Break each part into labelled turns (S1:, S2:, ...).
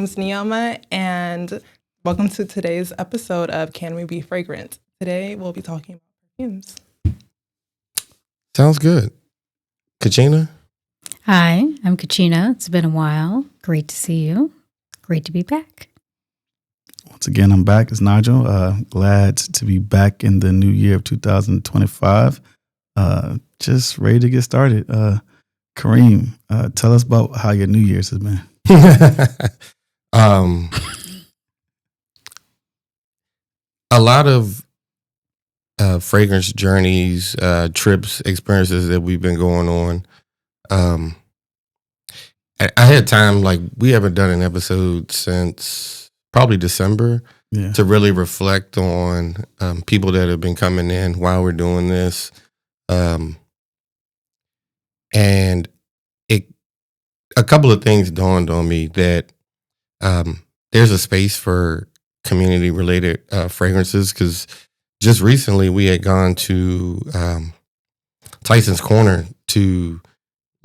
S1: name's Niyama, and welcome to today's episode of Can We Be Fragrant? Today, we'll be talking about perfumes.
S2: Sounds good. Kachina?
S3: Hi, I'm Kachina. It's been a while. Great to see you. Great to be back.
S4: Once again, I'm back. It's Nigel. Glad to be back in the new year of 2025. Just ready to get started. Kareem, tell us about how your New Year's has been.
S2: A lot of fragrance journeys, trips, experiences that we've been going on. I had time, like we haven't done an episode since probably December to really reflect on people that have been coming in while we're doing this. And a couple of things dawned on me that there's a space for community-related fragrances, because just recently we had gone to Tyson's Corner to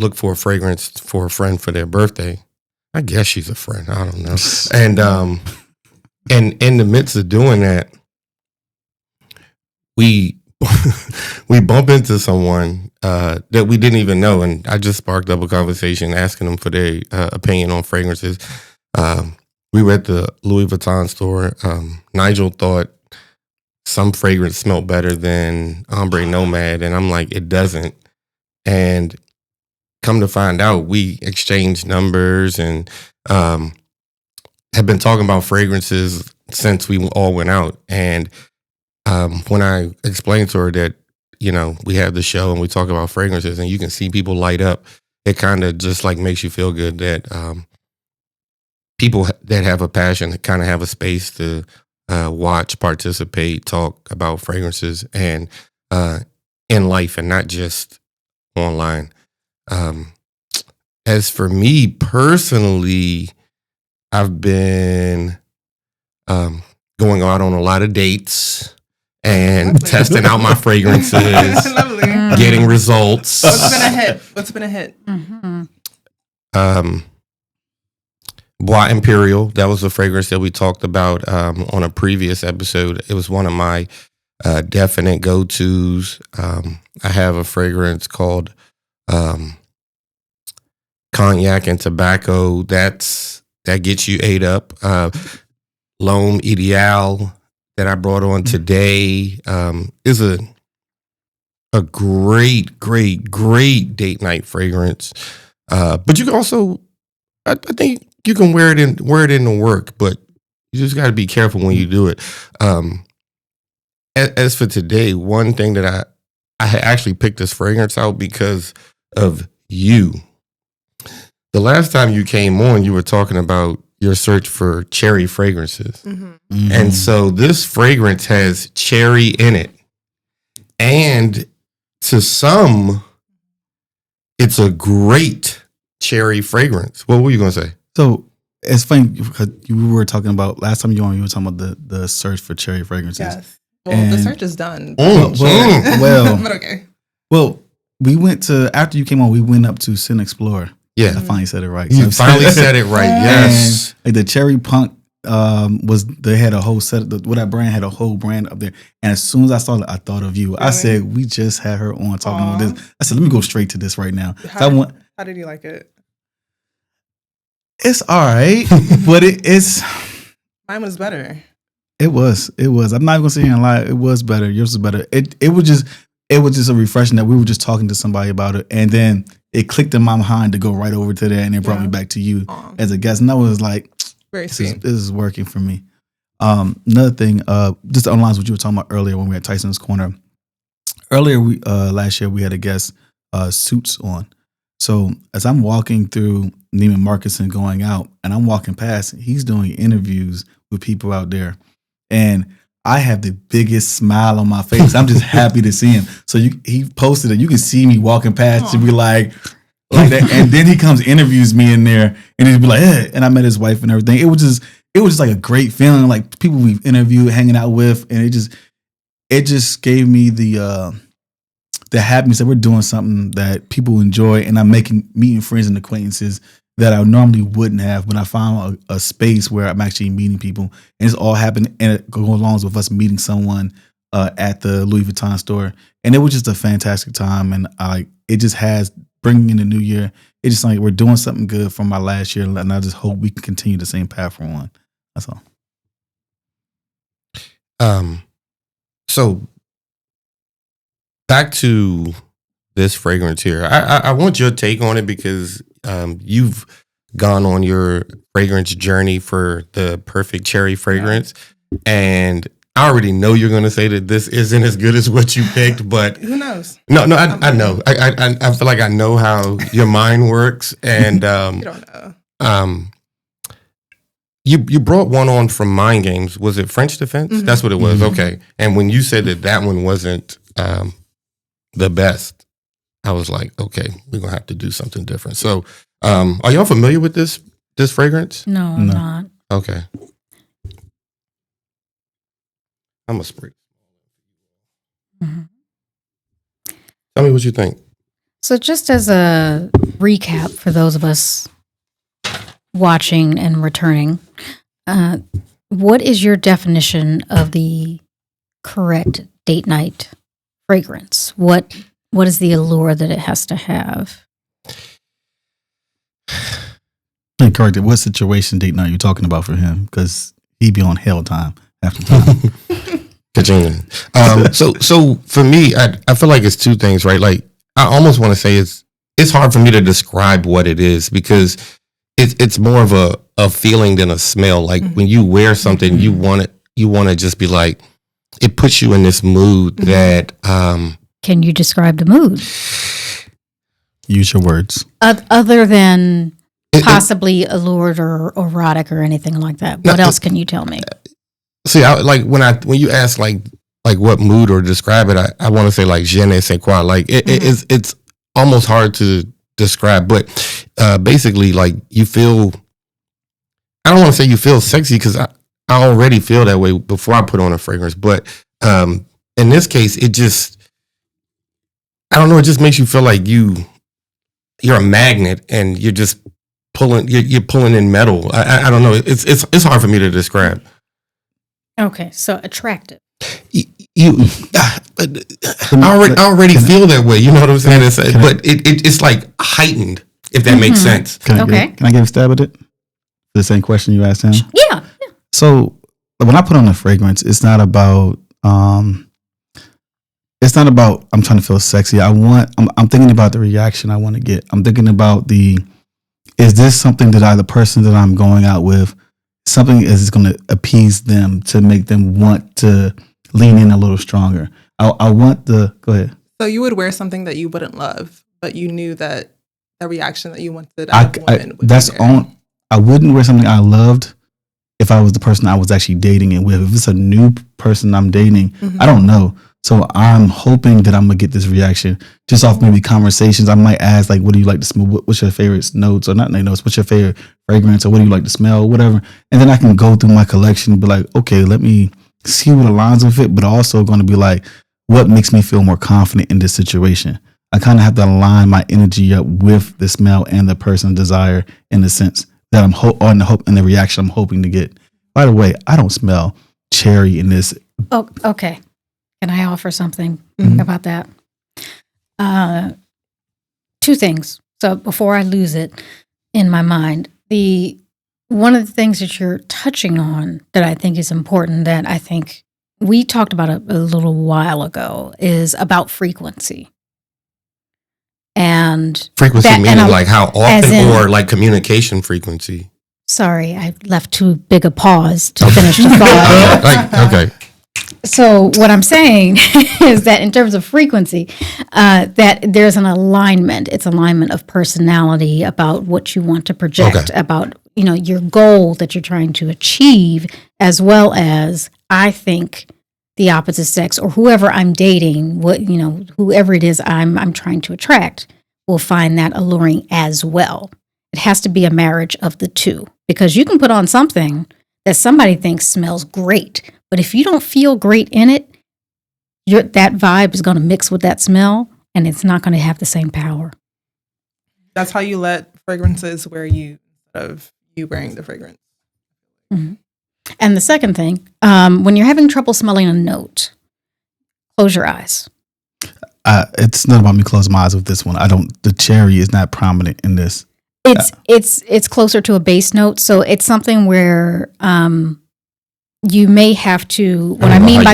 S2: look for a fragrance for a friend for their birthday. I guess she's a friend. I don't know. And in the midst of doing that, we bump into someone that we didn't even know, and I just sparked up a conversation asking them for their opinion on fragrances. We were at the Louis Vuitton store. Nigel thought some fragrance smelled better than Ombre Nomad, and I'm like, it doesn't. And come to find out, we exchanged numbers and have been talking about fragrances since we all went out. And when I explained to her that, you know, we have the show and we talk about fragrances and you can see people light up, it kind of just like makes you feel good that people that have a passion kind of have a space to watch, participate, talk about fragrances and in life and not just online. As for me personally, I've been going out on a lot of dates and testing out my fragrances, getting results.
S1: What's been a hit?
S3: Mm-hmm.
S2: Bois Imperial, that was a fragrance that we talked about on a previous episode. It was one of my definite go-tos. I have a fragrance called Cognac and Tobacco. That gets you ate up. L'Homme Ideal that I brought on today is a great date night fragrance. But you can also, I think you can wear it in the work, but you just got to be careful when you do it. As for today, one thing that I had actually picked this fragrance out because of you. The last time you came on, you were talking about your search for cherry fragrances. Mm-hmm. Mm-hmm. And so this fragrance has cherry in it. And to some, it's a great cherry fragrance. What were you going to say?
S4: So it's funny because you were talking about last time you were talking about the search for cherry fragrances.
S1: Yes. Well, the search is done.
S4: Well,
S1: but okay.
S4: Well, we went to, after you came on, we went up to ScentXplore.
S2: Yeah.
S4: I finally said it right.
S2: You finally said it right, yes.
S4: And, like, the Cherry Punk they had a whole set, what that brand had a whole brand up there. And as soon as I saw it, I thought of you. Really? I said, we just had her on talking about this. I said, let me go straight to this right now.
S1: How did you like it?
S4: It's all right, but it's...
S1: Mine was better.
S4: It was. I'm not even gonna sit here and lie. It was better. Yours was better. It was just a refreshing that we were just talking to somebody about it, and then it clicked in my mind to go right over to there, and it brought me back to you as a guest. And I was like, this is working for me. Another thing, just on lines what you were talking about earlier when we were at Tyson's Corner. Earlier, last year we had a guest, Suits, on. So as I'm walking through Neiman Marcus and going out, and I'm walking past, he's doing interviews with people out there. And I have the biggest smile on my face. I'm just happy to see him. So he posted it. You can see me walking past and be like that. And then he comes interviews me in there, and he'd be like, eh. And I met his wife and everything. It was just like a great feeling, like people we've interviewed, hanging out with, and it just gave me the happiness that we're doing something that people enjoy, and I'm meeting friends and acquaintances that I normally wouldn't have. But I found a space where I'm actually meeting people, and it's all happened, and it goes along with us meeting someone at the Louis Vuitton store, and it was just a fantastic time. And it just has bringing in the new year. It's just like we're doing something good from my last year, and I just hope we can continue the same path we're on. That's all.
S2: So back to this fragrance here. I want your take on it because you've gone on your fragrance journey for the perfect cherry fragrance, and I already know you're going to say that this isn't as good as what you picked, but
S1: who knows?
S2: No, I know. I feel like I know how your mind works, and
S1: You don't know.
S2: You brought one on from Mind Games. Was it French Defense?
S1: Mm-hmm.
S2: That's what it was.
S4: Mm-hmm.
S2: Okay. And when you said that one wasn't the best, I was like, okay, we're gonna have to do something different. So, are y'all familiar with this fragrance?
S3: No, I'm not.
S2: Okay. I'm a spray.
S3: Mm-hmm.
S2: Tell me what you think.
S3: So just as a recap for those of us watching and returning, what is your definition of the correct date night fragrance? What is the allure that it has to have?
S4: And correct it. What situation date night are you talking about for him? Because he'd be on hell time after time.
S2: Kajin. So for me, I feel like it's two things, right? Like I almost want to say it's hard for me to describe what it is because it's more of a feeling than a smell. Like when you wear something, you want to just be like, it puts you in this mood that.
S3: Can you describe the mood?
S4: Use your words.
S3: Other than possibly allured or erotic or anything like that. What else can you tell me?
S2: See, when you ask like what mood or describe it, I want to say like je ne sais quoi. Like it's almost hard to describe, but basically like you feel. I don't want to say you feel sexy because I already feel that way before I put on a fragrance, but in this case, it just. I don't know. It just makes you feel like you're a magnet and you're just pulling. You're pulling in metal. I don't know. It's hard for me to describe.
S3: Okay, so attractive.
S2: I already feel that way. You know what I'm saying? But it's like heightened. If that makes sense.
S4: Can I get a stab at it? The same question you asked him.
S3: Yeah.
S4: So when I put on a fragrance, it's not about. It's not about I'm trying to feel sexy. I'm thinking about the reaction I want to get. I'm thinking about is this something that the person that I'm going out with, something is going to appease them to make them want to lean in a little stronger. I want go ahead.
S1: So you would wear something that you wouldn't love, but you knew that the reaction that you wanted out of women would be there.
S4: I wouldn't wear something I loved if I was the person I was actually dating and with. If it's a new person I'm dating, I don't know. So I'm hoping that I'm going to get this reaction just off maybe conversations. I might ask, like, what do you like to smell? What's your favorite notes? Or not notes, what's your favorite fragrance? Or what do you like to smell? Whatever. And then I can go through my collection and be like, okay, let me see what aligns with it. But also going to be like, what makes me feel more confident in this situation? I kind of have to align my energy up with the smell and the person's desire in the sense that I'm and the reaction I'm hoping to get. By the way, I don't smell cherry in this.
S3: Oh, okay. Can I offer something about that? Two things. So before I lose it in my mind, one of the things that you're touching on that I think is important that I think we talked about a little while ago is about frequency. And
S2: frequency meaning like how often or like communication frequency?
S3: Sorry, I left too big a pause to finish the thought.
S2: Okay.
S3: So what I'm saying is that in terms of frequency, that there's an alignment. It's alignment of personality about what you want to project, about your goal that you're trying to achieve, as well as I think the opposite sex or whoever I'm dating, whoever it is I'm trying to attract, will find that alluring as well. It has to be a marriage of the two because you can put on something that somebody thinks smells great. But if you don't feel great in it, that vibe is going to mix with that smell, and it's not going to have the same power.
S1: That's how you let fragrances wear you instead of you wearing the fragrance.
S3: Mm-hmm. And the second thing, when you're having trouble smelling a note, close your eyes.
S4: It's not about me closing my eyes with this one. The cherry is not prominent in this.
S3: It's closer to a base note, so it's something where you may have to. What I mean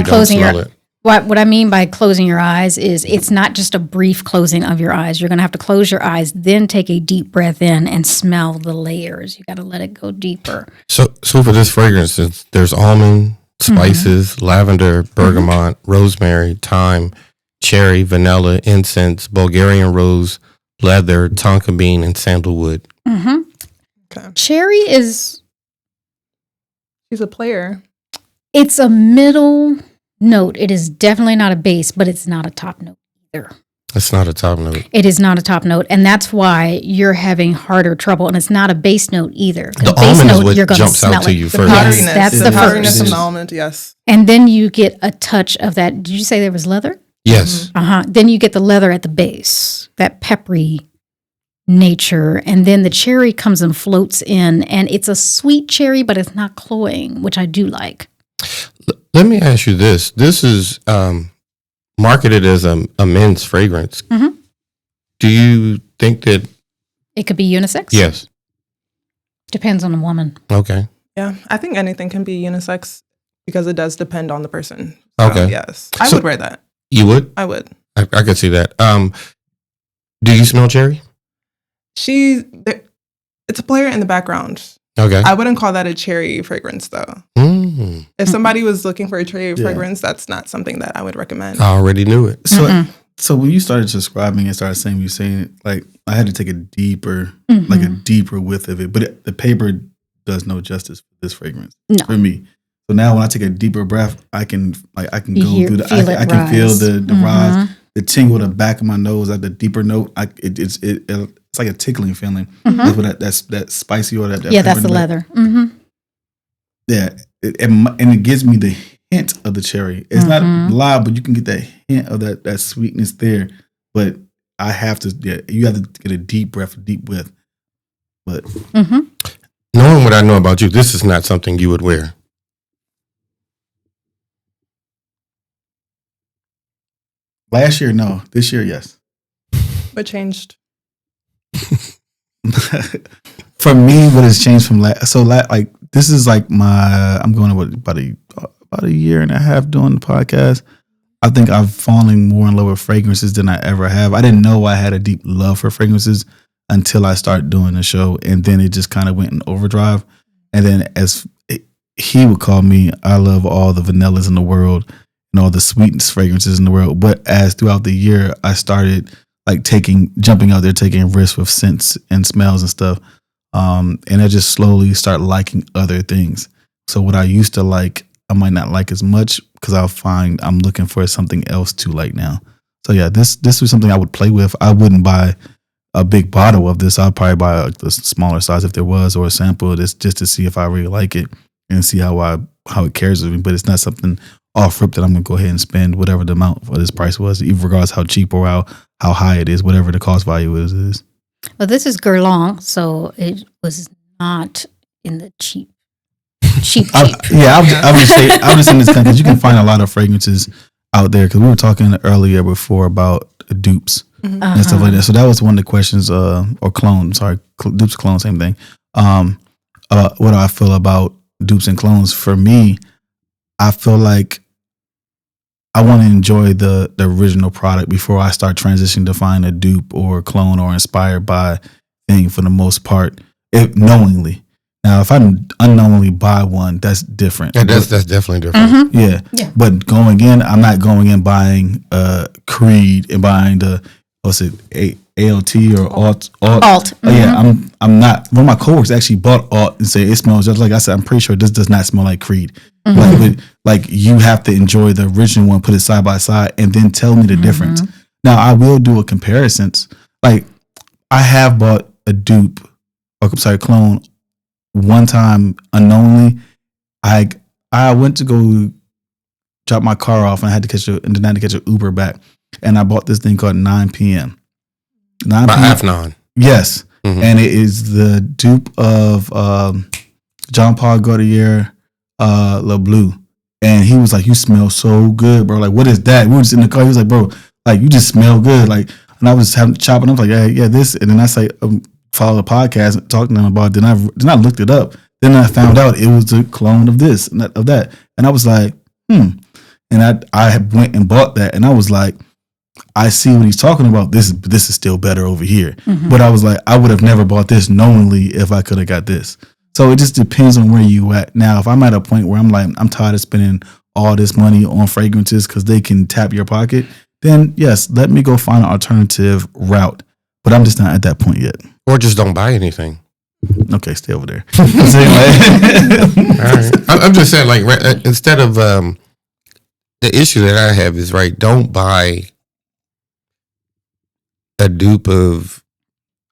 S3: by closing your eyes is it's not just a brief closing of your eyes. You're going to have to close your eyes, then take a deep breath in and smell the layers. You got to let it go deeper.
S2: So for this fragrance, there's almond, spices, lavender, bergamot, rosemary, thyme, cherry, vanilla, incense, Bulgarian rose, leather, tonka bean, and sandalwood.
S3: Mm-hmm.
S1: Okay.
S3: Cherry is...
S1: She's a player.
S3: It's a middle note. It is definitely not a base, but it's not a top note either.
S2: It's not a top note.
S3: It is not a top note, and that's why you're having harder trouble. And it's not a base note either.
S2: The
S3: base
S2: almond
S3: note,
S2: is what
S3: you're gonna
S2: jumps
S3: smell
S2: out to
S3: it.
S2: you
S1: The
S2: first.
S1: powderiness.
S3: Yes, that's
S1: the
S3: the
S1: powderiness
S3: first.
S1: of the almond, yes.
S3: And then you get a touch of that. Did you say there was leather?
S2: Yes.
S3: Then you get the leather at the base, that peppery nature, and then the cherry comes and floats in, and it's a sweet cherry, but it's not cloying, which I do like.
S2: Let me ask you this. This is marketed as a men's fragrance.
S3: Mm-hmm.
S2: Do you think that...
S3: It could be unisex?
S2: Yes.
S3: Depends on the woman.
S2: Okay.
S1: Yeah, I think anything can be unisex because it does depend on the person. So,
S2: Okay.
S1: yes. I would wear that.
S2: You would?
S1: I would.
S2: I could see that. Do you smell cherry?
S1: It's a player in the background.
S2: Okay.
S1: I wouldn't call that a cherry fragrance, though.
S2: Mm.
S1: If somebody was looking for a cherry fragrance, that's not something that I would recommend.
S2: I already knew it.
S4: So when you started describing and started saying, you saying it, like I had to take a deeper whiff of it, but the paper does no justice for this fragrance for me. So now when I take a deeper breath, I can go through I can feel the rise, the tingle at the back of my nose at the deeper note. It's like a tickling feeling. That's what that spicy or that
S3: that's the leather.
S4: Yeah, and it gives me the hint of the cherry. It's not loud, but you can get that hint of that sweetness there. But I have to, you have to get a deep breath, a deep whiff. But
S2: knowing what I know about you, this is not something you would wear.
S4: Last year, no. This year, yes.
S1: What changed?
S4: For me, what has changed from like this is like I'm going about a year and a half doing the podcast. I think I've fallen more in love with fragrances than I ever have. I didn't know I had a deep love for fragrances until I started doing the show, and then it just kind of went in overdrive. And then he would call me, I love all the vanillas in the world and all the sweetest fragrances in the world. But as throughout the year, I started like jumping out there, taking risks with scents and smells and stuff. And I just slowly start liking other things. So what I used to like, I might not like as much because I'll find I'm looking for something else to like now. So yeah, this was something I would play with. I wouldn't buy a big bottle of this. I'd probably buy like the smaller size if there was, or a sample of this just to see if I really like it and see how it cares with me. But it's not something off rip that I'm gonna go ahead and spend whatever the amount for this price was, even regardless how cheap or how high it is, whatever the cost value is.
S3: Well, this is Guerlain, so it was not in the cheap.
S4: I would just say this because you can find a lot of fragrances out there. Because we were talking earlier before about dupes and stuff like that. So that was one of the questions, or clones. Sorry, dupes, clones, same thing. What do I feel about dupes and clones? For me, I feel like I want to enjoy the original product before I start transitioning to find a dupe or a clone or inspired by thing for the most part, knowingly. Now, if I unknowingly buy one, that's different.
S2: Yeah, that's definitely different.
S4: Yeah. But going in, I'm not going in buying Creed and buying the, ALT or Alt. Yeah, I'm not. One of my coworkers actually bought Alt and said it smells just like I said. I'm pretty sure this does not smell like Creed. Like you have to enjoy the original one, put it side by side, and then tell me the difference. Now I will do a comparison. Like I have bought a dupe, clone. One time unknowingly, I went to go drop my car off and I had to catch an Uber back, and I bought this thing called 9 p.m. 9
S2: By
S4: p.m.
S2: Afnan.
S4: Yes. and it is the dupe of Jean Paul Gaultier Le Bleu. And he was like, "You smell so good, bro. Like, what is that?" We were just in the car. He was like, "Bro, like, you just smell good." Like, and I was chopping up like, "Yeah, this." And then I say, follow the podcast, and talk to them about it. Then I looked it up. Then I found out it was a clone of this and of that. And I was like, And I went and bought that. And I was like, I see what he's talking about. This is still better over here. But I was like, I would have never bought this knowingly if I could have got this. So it just depends on where you at. Now, if I'm at a point where I'm like, I'm tired of spending all this money on fragrances because they can tap your pocket, then yes, let me go find an alternative route. But I'm just not at that point yet.
S2: Or just don't buy anything.
S4: Okay, stay over there.
S2: All right. I'm just saying, like, instead of the issue that I have is, right, don't buy a dupe of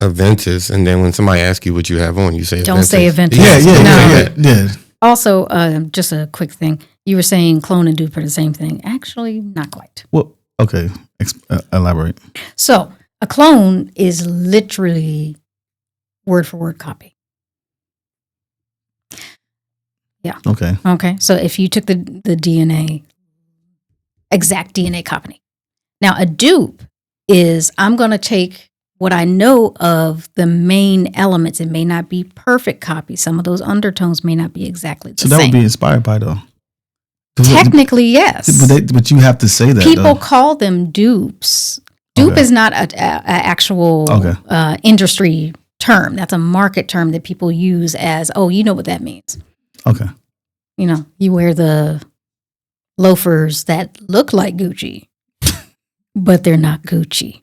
S2: Aventus, and then when somebody asks you what you have on, you say
S3: don't
S2: Aventus.
S3: say Aventus.
S4: Yeah.
S3: Also, just a quick thing. You were saying clone and dupe are the same thing. Actually, not quite.
S4: Well, okay. Elaborate.
S3: So a clone is literally word for word copy. Yeah.
S4: Okay.
S3: Okay. So if you took the DNA, exact DNA copy. Now a dupe is I'm going to take what I know of the main elements. It may not be perfect copy. Some of those undertones may not be exactly the same.
S4: So that would be inspired by, though.
S3: Technically, yes.
S4: But you have to say that.
S3: People call them dupes. Dupe is not an actual industry term. That's a market term that people use as, oh, you know what that means.
S4: Okay.
S3: You know, you wear the loafers that look like Gucci, but they're not Gucci.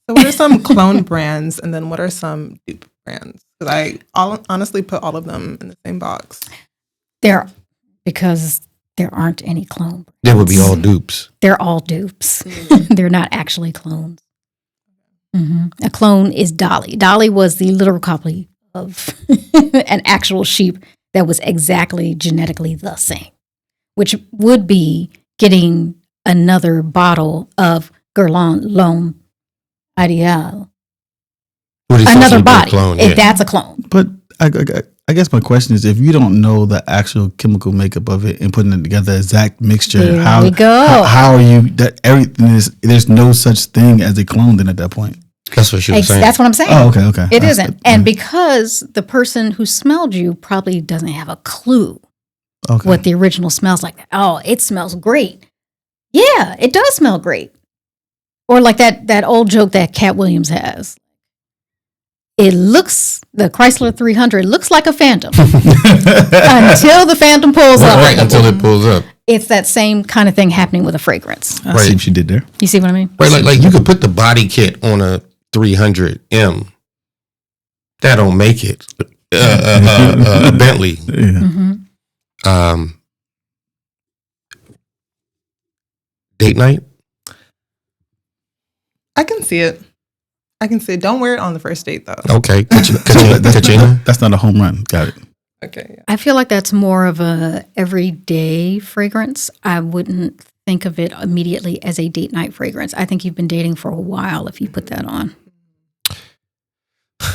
S1: So what are some clone brands, and then what are some dupe brands? Because I honestly put all of them in the same box.
S3: Because there aren't any clone brands.
S2: They would be all dupes.
S3: They're all dupes. They're not actually clones. A clone is Dolly. Dolly was the literal copy of an actual sheep that was exactly genetically the same, which would be getting another bottle of Guerlain L'Homme Ideal. Another body. That's a clone.
S4: But I guess my question is, if you don't know the actual chemical makeup of it and putting it together, exact mixture, how are you that everything is? There's no such thing as a clone then at that point.
S2: That's what she was saying.
S3: That's what I'm saying.
S4: Oh, okay.
S3: It isn't, and because the person who smelled you probably doesn't have a clue what the original smells like. Oh, it smells great. Yeah, it does smell great. Or like that old joke that Cat Williams has. The Chrysler 300 looks like a Phantom until the Phantom pulls up.
S2: Right, until it pulls up.
S3: It's that same kind of thing happening with a fragrance.
S4: I see what you did there.
S3: You see what I mean?
S2: Right, like you could put the body kit on a 300M. That don't make it a Bentley.
S4: Yeah.
S2: Date night?
S1: I can see it. Don't wear it on the first date, though.
S2: Okay. Kachina?
S4: That's not a home run. Got it.
S1: Okay. Yeah.
S3: I feel like that's more of a everyday fragrance. I wouldn't think of it immediately as a date night fragrance. I think you've been dating for a while if you put that on.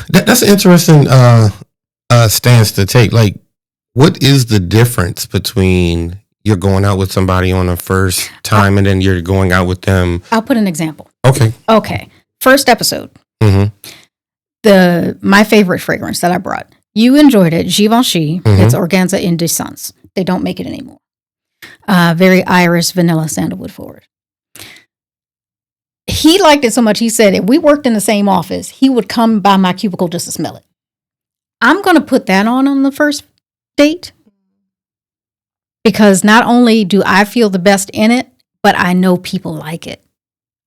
S2: That's an interesting stance to take. Like, what is the difference between you're going out with somebody on a first time and then you're going out with them?
S3: I'll put an example.
S2: Okay.
S3: First episode. My favorite fragrance that I brought. You enjoyed it, Givenchy. It's Organza Indecence. They don't make it anymore. Very iris, vanilla, sandalwood forward. He liked it so much, he said if we worked in the same office, he would come by my cubicle just to smell it. I'm going to put that on the first date because not only do I feel the best in it, but I know people like it.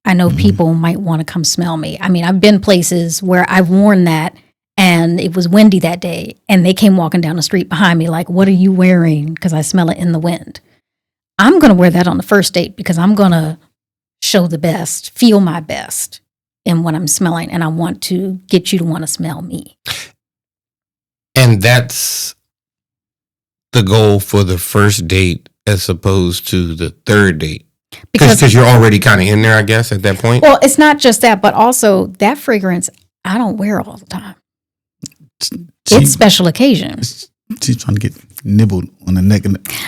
S3: I know people might want to come smell me. I mean, I've been places where I've worn that and it was windy that day and they came walking down the street behind me like, what are you wearing? Because I smell it in the wind. I'm going to wear that on the first date because I'm going to show the best, feel my best in what I'm smelling. And I want to get you to want to smell me.
S2: And that's the goal for the first date as opposed to the third date. Because you're already kind of in there, I guess, at that point.
S3: Well, it's not just that, but also that fragrance, I don't wear all the time. It's special occasions.
S4: She's trying to get nibbled on the neck.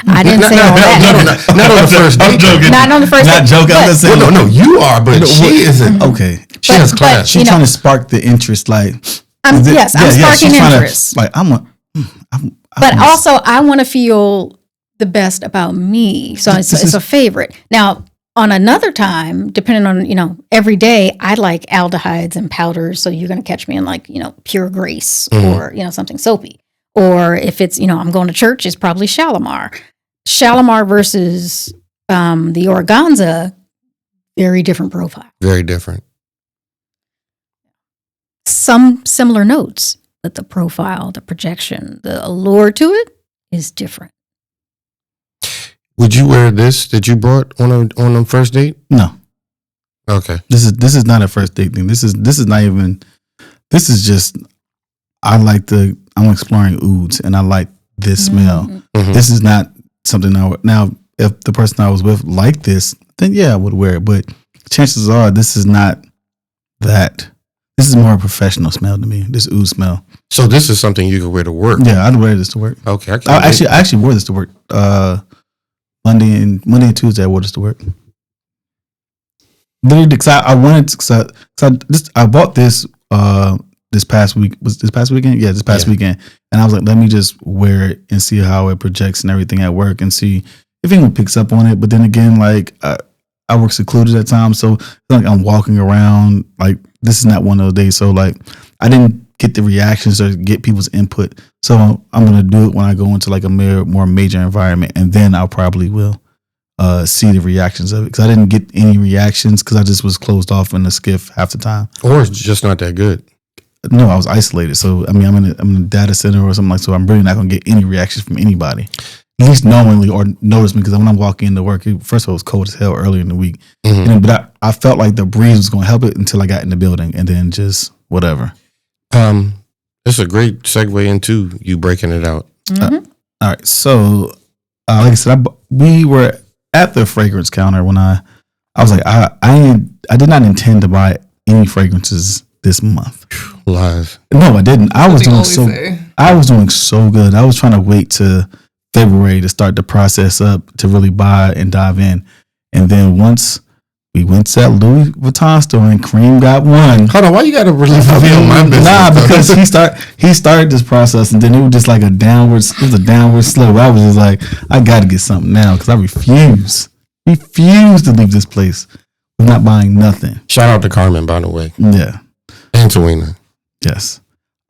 S3: I didn't say all that.
S2: Not on the first date.
S4: I'm joking.
S3: Not on the first
S4: Not
S3: date.
S4: joking. I'm just saying.
S2: No, you are, but she isn't.
S4: Okay.
S2: She has class.
S4: She's trying to spark the interest. Like,
S3: I'm sparking interest.
S4: Like,
S3: but also, I want to feel the best about me. So it's a favorite. Now, on another time, depending on, every day, I like aldehydes and powders. So you're going to catch me in like, Pure Grace or, something soapy. Or if it's, I'm going to church, it's probably Shalimar. Shalimar versus the Organza, very different profile.
S2: Very different.
S3: Some similar notes, but the profile, the projection, the allure to it is different.
S2: Would you wear this that you brought on a first date?
S4: No.
S2: Okay.
S4: This is not a first date thing. This is not even. This is just. I'm exploring ouds and I like this smell.
S2: Mm-hmm.
S4: This is not something now. If the person I was with liked this, then yeah, I would wear it. But chances are this is not that. This is more a professional smell to me. This oud smell.
S2: So this is something you could wear to work.
S4: Yeah, I'd wear this to work.
S2: Okay.
S4: I actually wore this to work. Monday and Tuesday I wore this to work. Literally, because I wanted to. I bought this this past week. Was this past weekend? Yeah, this past weekend. And I was like, let me just wear it and see how it projects and everything at work and see if anyone picks up on it. But then again, like I work secluded at times, so it's like I'm walking around. Like this is not one of those days. So like I didn't get the reactions or get people's input. So I'm gonna do it when I go into like a more major environment, and then I'll probably will see the reactions of it, because I didn't get any reactions because I just was closed off in the skiff half the time.
S2: Or it's just not that good.
S4: No, I was isolated. So I mean, I'm in a data center or something like. So I'm really not gonna get any reactions from anybody, at least knowingly or notice me. Because when I'm walking into work, first of all, it was cold as hell earlier in the week, but I felt like the breeze was gonna help it until I got in the building, and then just whatever.
S2: It's a great segue into you breaking it out.
S4: All right, so like I said, we were at the fragrance counter when I was like, I did not intend to buy any fragrances this month.
S2: Lies.
S4: No, I didn't. I was doing so good. I was trying to wait to February to start the process up to really buy and dive in, and then once we went to that Louis Vuitton store and Kareem got one.
S2: Hold on, why you gotta really reveal my business?
S4: Nah, because he started this process, and then it was just like a downward slope. I was just like, I got to get something now, because I refuse to leave this place with not buying nothing.
S2: Shout out to Carmen, by the way.
S4: Yeah,
S2: and Serena.
S4: Yes.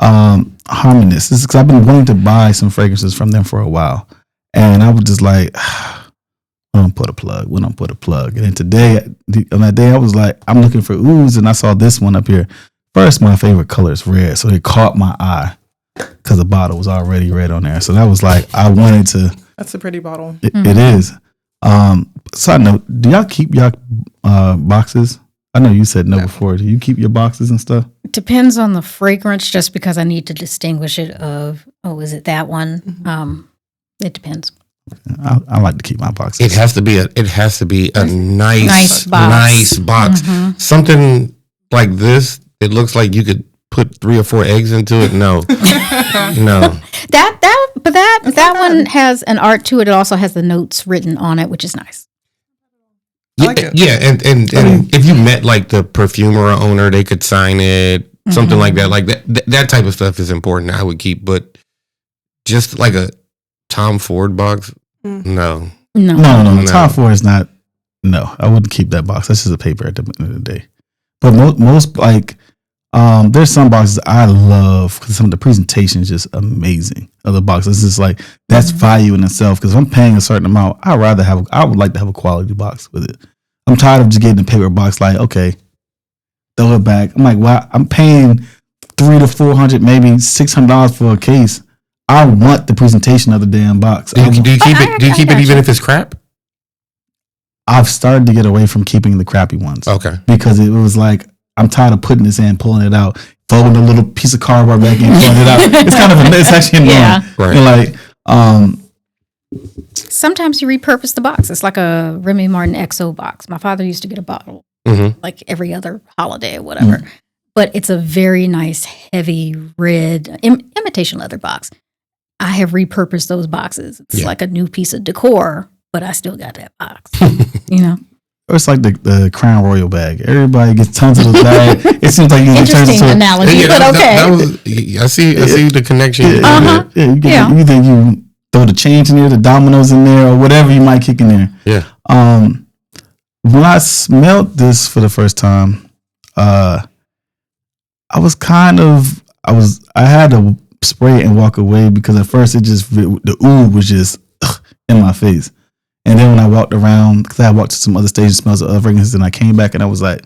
S4: Harmonist. This is because I've been wanting to buy some fragrances from them for a while, and I was just like, we don't put a plug. And then today, on that day, I was like, I'm looking for ouds, and I saw this one up here. First, my favorite color is red, so it caught my eye because the bottle was already red on there. So that was like, I wanted to.
S1: That's a pretty bottle.
S4: It is. Side note, do y'all keep y'all boxes? I know you said no before. Do you keep your boxes and stuff?
S3: It depends on the fragrance, just because I need to distinguish it is it that one?
S1: Mm-hmm.
S3: It depends.
S4: I like to keep my boxes.
S2: It has to be a nice box.
S3: Mm-hmm.
S2: Something like this, it looks like you could put 3 or 4 eggs into it. No. No.
S3: That one has an art to it. It also has the notes written on it, which is nice.
S1: I like it.
S2: Yeah, and if you met like the perfumer or owner, they could sign it, something like that. Like that type of stuff is important. I would keep, but just like a Tom Ford box, no.
S4: Tom Ford is not. No, I wouldn't keep that box. That's just a paper at the end of the day. But most like, there's some boxes I love because some of the presentation is just amazing. Of the boxes, it's just like that's value in itself. Because if I'm paying a certain amount, I would like to have a quality box with it. I'm tired of just getting a paper box. Like, okay, throw it back. I'm like, wow, I'm paying $300 to $400, maybe $600 for a case. I want the presentation of the damn box.
S2: Do you keep it? Do you keep it even if it's crap?
S4: I've started to get away from keeping the crappy ones.
S2: Okay,
S4: because it was like, I'm tired of putting this in, pulling it out, folding a little piece of cardboard back in, pulling it out. It's actually annoying.
S3: Yeah.
S2: Right.
S4: And like,
S3: sometimes you repurpose the box. It's like a Remy Martin XO box. My father used to get a bottle like every other holiday or whatever. but it's a very nice, heavy red imitation leather box. I have repurposed those boxes. It's like a new piece of decor, but I still got that box. You know?
S4: Or it's like the Crown Royal bag. Everybody gets tons of those bags. It seems like
S3: interesting analogy, but okay.
S2: I see the connection.
S4: You think you throw the change in there, the dominoes in there, or whatever you might kick in there.
S2: Yeah.
S4: When I smelled this for the first time, I had to spray it and walk away because at first the oud was just in my face. And then when I walked around, because I walked to some other stages, smells of other fragrances, and I came back and I was like,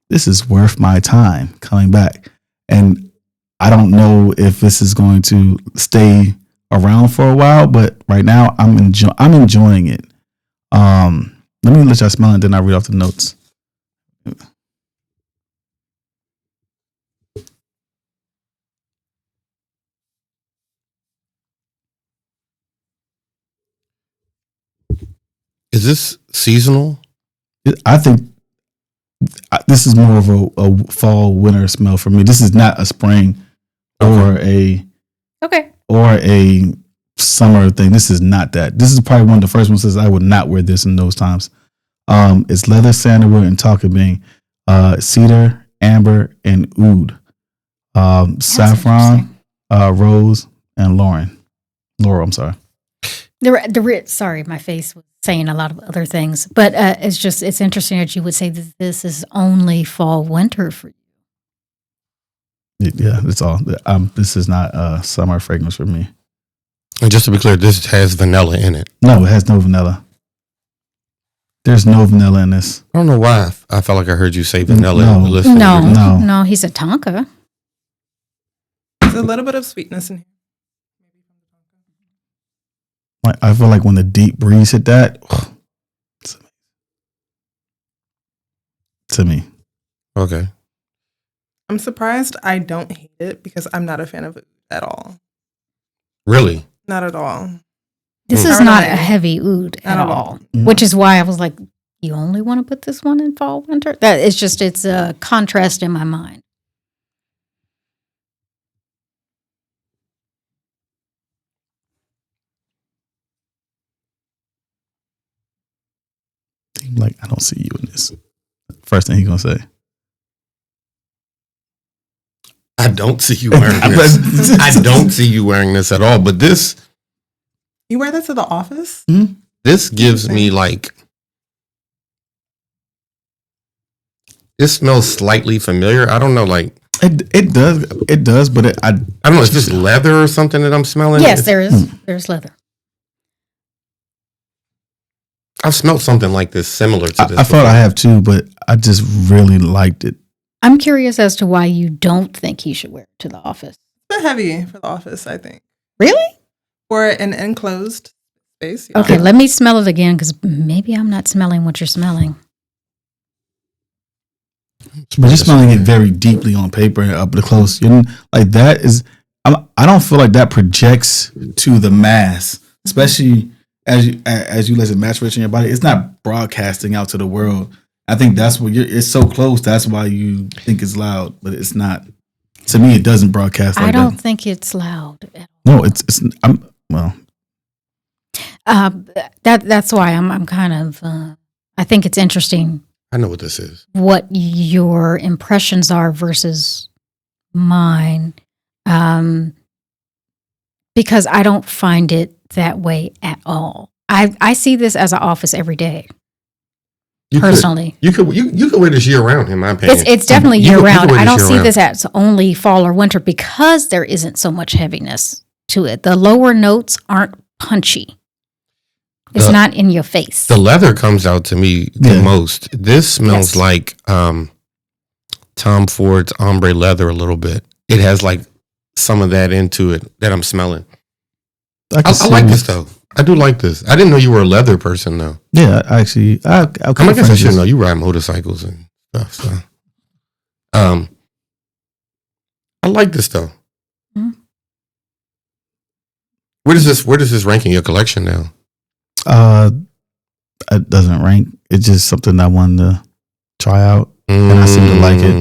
S4: this is worth my time coming back. And I don't know if this is going to stay around for a while, but right now I'm enjoying it. Let me let y'all smell it, then I read off the notes.
S2: Is this seasonal?
S4: I think this is more of a fall winter smell for me. This is not a spring or a summer thing. This is not that. This is probably one of the first ones that says I would not wear this in those times. It's leather, sandalwood, and tonka bean, cedar, amber, and oud, saffron, rose, and laurel. I'm sorry.
S3: Sorry, my face was saying a lot of other things, but it's interesting that you would say that this is only fall winter for you.
S4: Yeah, that's all. This is not a summer fragrance for me.
S2: And just to be clear, this has vanilla in it.
S4: No, it has no vanilla. There's no vanilla in this.
S2: I don't know why I felt like I heard you say vanilla.
S3: No, he's a tonka.
S1: There's a little bit of sweetness in here.
S4: I feel like when the deep breeze hit that, to me.
S2: Okay.
S1: I'm surprised I don't hate it because I'm not a fan of it at all.
S2: Really?
S1: Not at all.
S3: This is not a heavy oud at all, which is why I was like, you only want to put this one in fall, winter? It's a contrast in my mind.
S4: Like, I don't see you in this. First thing he's gonna say.
S2: I don't see you wearing this. I don't see you wearing this at all. But this,
S1: you wear that to the office?
S4: Mm-hmm.
S2: This gives me like. It smells slightly familiar. I don't know, like
S4: it does, but I don't
S2: know. Is this leather or something that I'm smelling?
S3: Yes, there is. There's leather.
S2: I've smelled something like this, similar to this.
S4: I thought I have too, but I just really liked it.
S3: I'm curious as to why you don't think he should wear it to the office.
S1: It's a bit heavy for the office, I think.
S3: Really?
S1: For an enclosed space.
S3: Yeah. Okay, let me smell it again because maybe I'm not smelling what you're smelling.
S4: But you're smelling it very deeply on paper and up close. Like that is, I don't feel like that projects to the mass, especially as you let it maturate in your body. It's not broadcasting out to the world. I think that's what it's so close. That's why you think it's loud, but it's not. To me, it doesn't broadcast. Like
S3: I don't think it's loud.
S4: No, it's.
S3: That's why I'm kind of. I think it's interesting.
S2: I know what this is.
S3: What your impressions are versus mine, because I don't find it that way at all. I see this as an office every day. Personally,
S2: you could wear this year round. In my opinion,
S3: it's definitely year round. I don't see this as only fall or winter because there isn't so much heaviness to it. The lower notes aren't punchy. It's not in your face.
S2: The leather comes out to me the most. This smells like Tom Ford's ombre leather a little bit. It has like some of that into it that I'm smelling. I like this though. I do like this. I didn't know you were a leather person though.
S4: Yeah, actually, I
S2: guess I should know. You ride motorcycles and stuff. So, I like this though. Mm-hmm. Where does this rank in your collection now?
S4: It doesn't rank. It's just something I wanted to try out, and I seem to like it.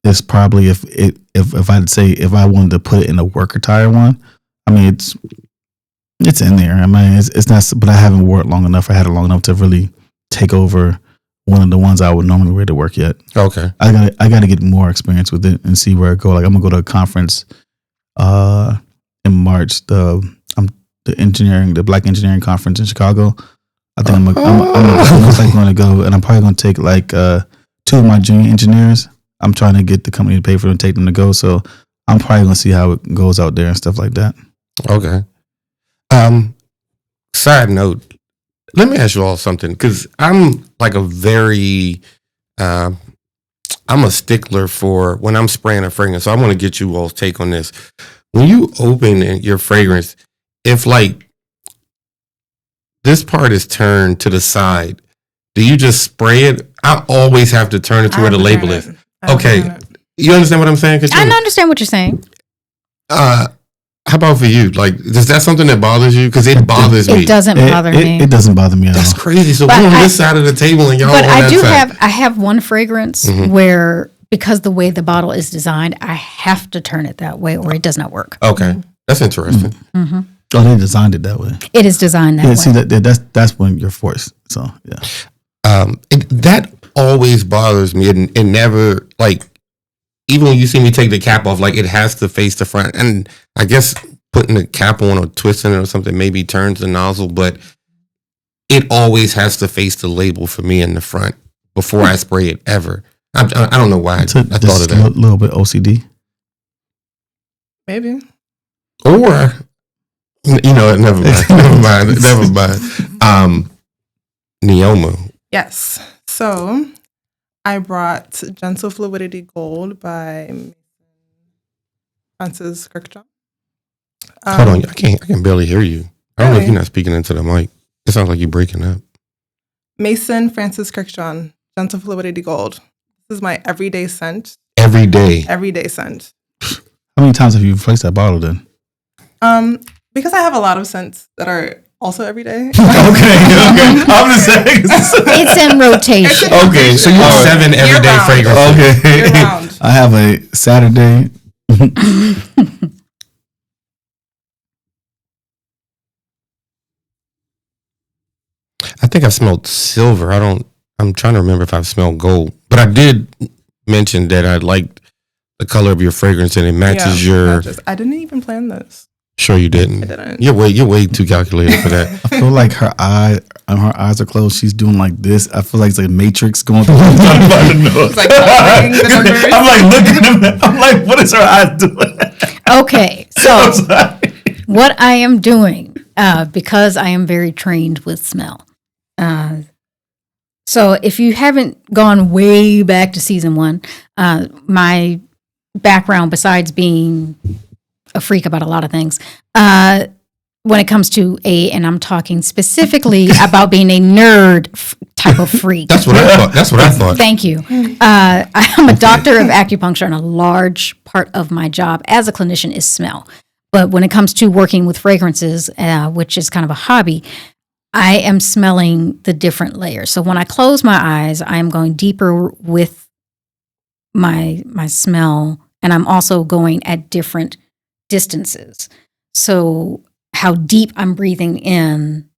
S4: It's probably if I'd say if I wanted to put it in a work attire one, I mean it's in there. I mean it's not, but I haven't wore it long enough. I had it long enough to really take over one of the ones I would normally wear to work yet.
S2: Okay,
S4: I gotta get more experience with it and see where I go. Like I'm gonna go to a conference in March. The Black Engineering Conference in Chicago. I think I'm going to go, and I'm probably going to take like 2 of my junior engineers. I'm trying to get the company to pay for them and take them to go. So I'm probably going to see how it goes out there and stuff like that.
S2: Okay. Side note, let me ask you all something, because I'm like I'm a stickler for when I'm spraying a fragrance. So I want to get you all's take on this. When you open your fragrance, if like this part is turned to the side, do you just spray it? I always have to turn it to where the label is. Okay. You understand what I'm saying?
S3: I understand what you're saying.
S2: How about for you? Like, is that something that bothers you? Because it bothers me.
S3: It doesn't bother me.
S4: It doesn't bother me at all.
S2: That's crazy. So we're on this side of the table and y'all on that side.
S3: I have one fragrance where, because the way the bottle is designed, I have to turn it that way or it does not work.
S2: Okay. That's interesting.
S3: Mm-hmm.
S4: Oh, they designed it that way.
S3: It is designed that way.
S4: See, that's when you're forced. So, yeah.
S2: That always bothers me. And never, like, even when you see me take the cap off, like, it has to face the front. And I guess putting the cap on or twisting it or something maybe turns the nozzle, but it always has to face the label for me in the front before I spray it ever. I don't know why I thought of that.
S4: A little bit OCD.
S1: Maybe.
S2: Or, you know, never mind. Neoma.
S1: Yes. So I brought Gentle Fluidity Gold by Maison Francis Kurkdjian.
S2: Hold on, I can barely hear you. I don't know if you're not speaking into the mic. It sounds like you're breaking up.
S1: Maison Francis Kurkdjian, Gentle Fluidity Gold. This is my everyday scent. Everyday scent.
S4: How many times have you replaced that bottle then?
S1: Because I have a lot of scents that are also everyday.
S4: Okay. I'm just saying.
S3: It's in rotation.
S2: Okay, so you have 7 everyday fragrances.
S4: Okay.
S1: Year-round.
S4: I have a Saturday.
S2: I think I smelled silver. I'm trying to remember if I've smelled gold. But I did mention that I liked the color of your fragrance and it matches your...
S1: I didn't even plan this.
S2: Sure you didn't.
S1: I didn't.
S2: You're way too calculated for that.
S4: I feel like her eyes are closed. She's doing like this. I feel like it's like Matrix going through. It's
S1: like the numbers.
S4: I'm like looking at them. I'm like, what is her eyes doing?
S3: Okay, so what I am doing, because I am very trained with smell. So if you haven't gone way back to season 1, my background, besides being a freak about a lot of things, when it comes to and I'm talking specifically about being a nerd type of freak.
S2: That's what I thought.
S3: Thank you. I'm a doctor of acupuncture, and a large part of my job as a clinician is smell. But when it comes to working with fragrances, which is kind of a hobby, I am smelling the different layers. So when I close my eyes, I am going deeper with my smell, and I'm also going at different distances. So how deep I'm breathing in,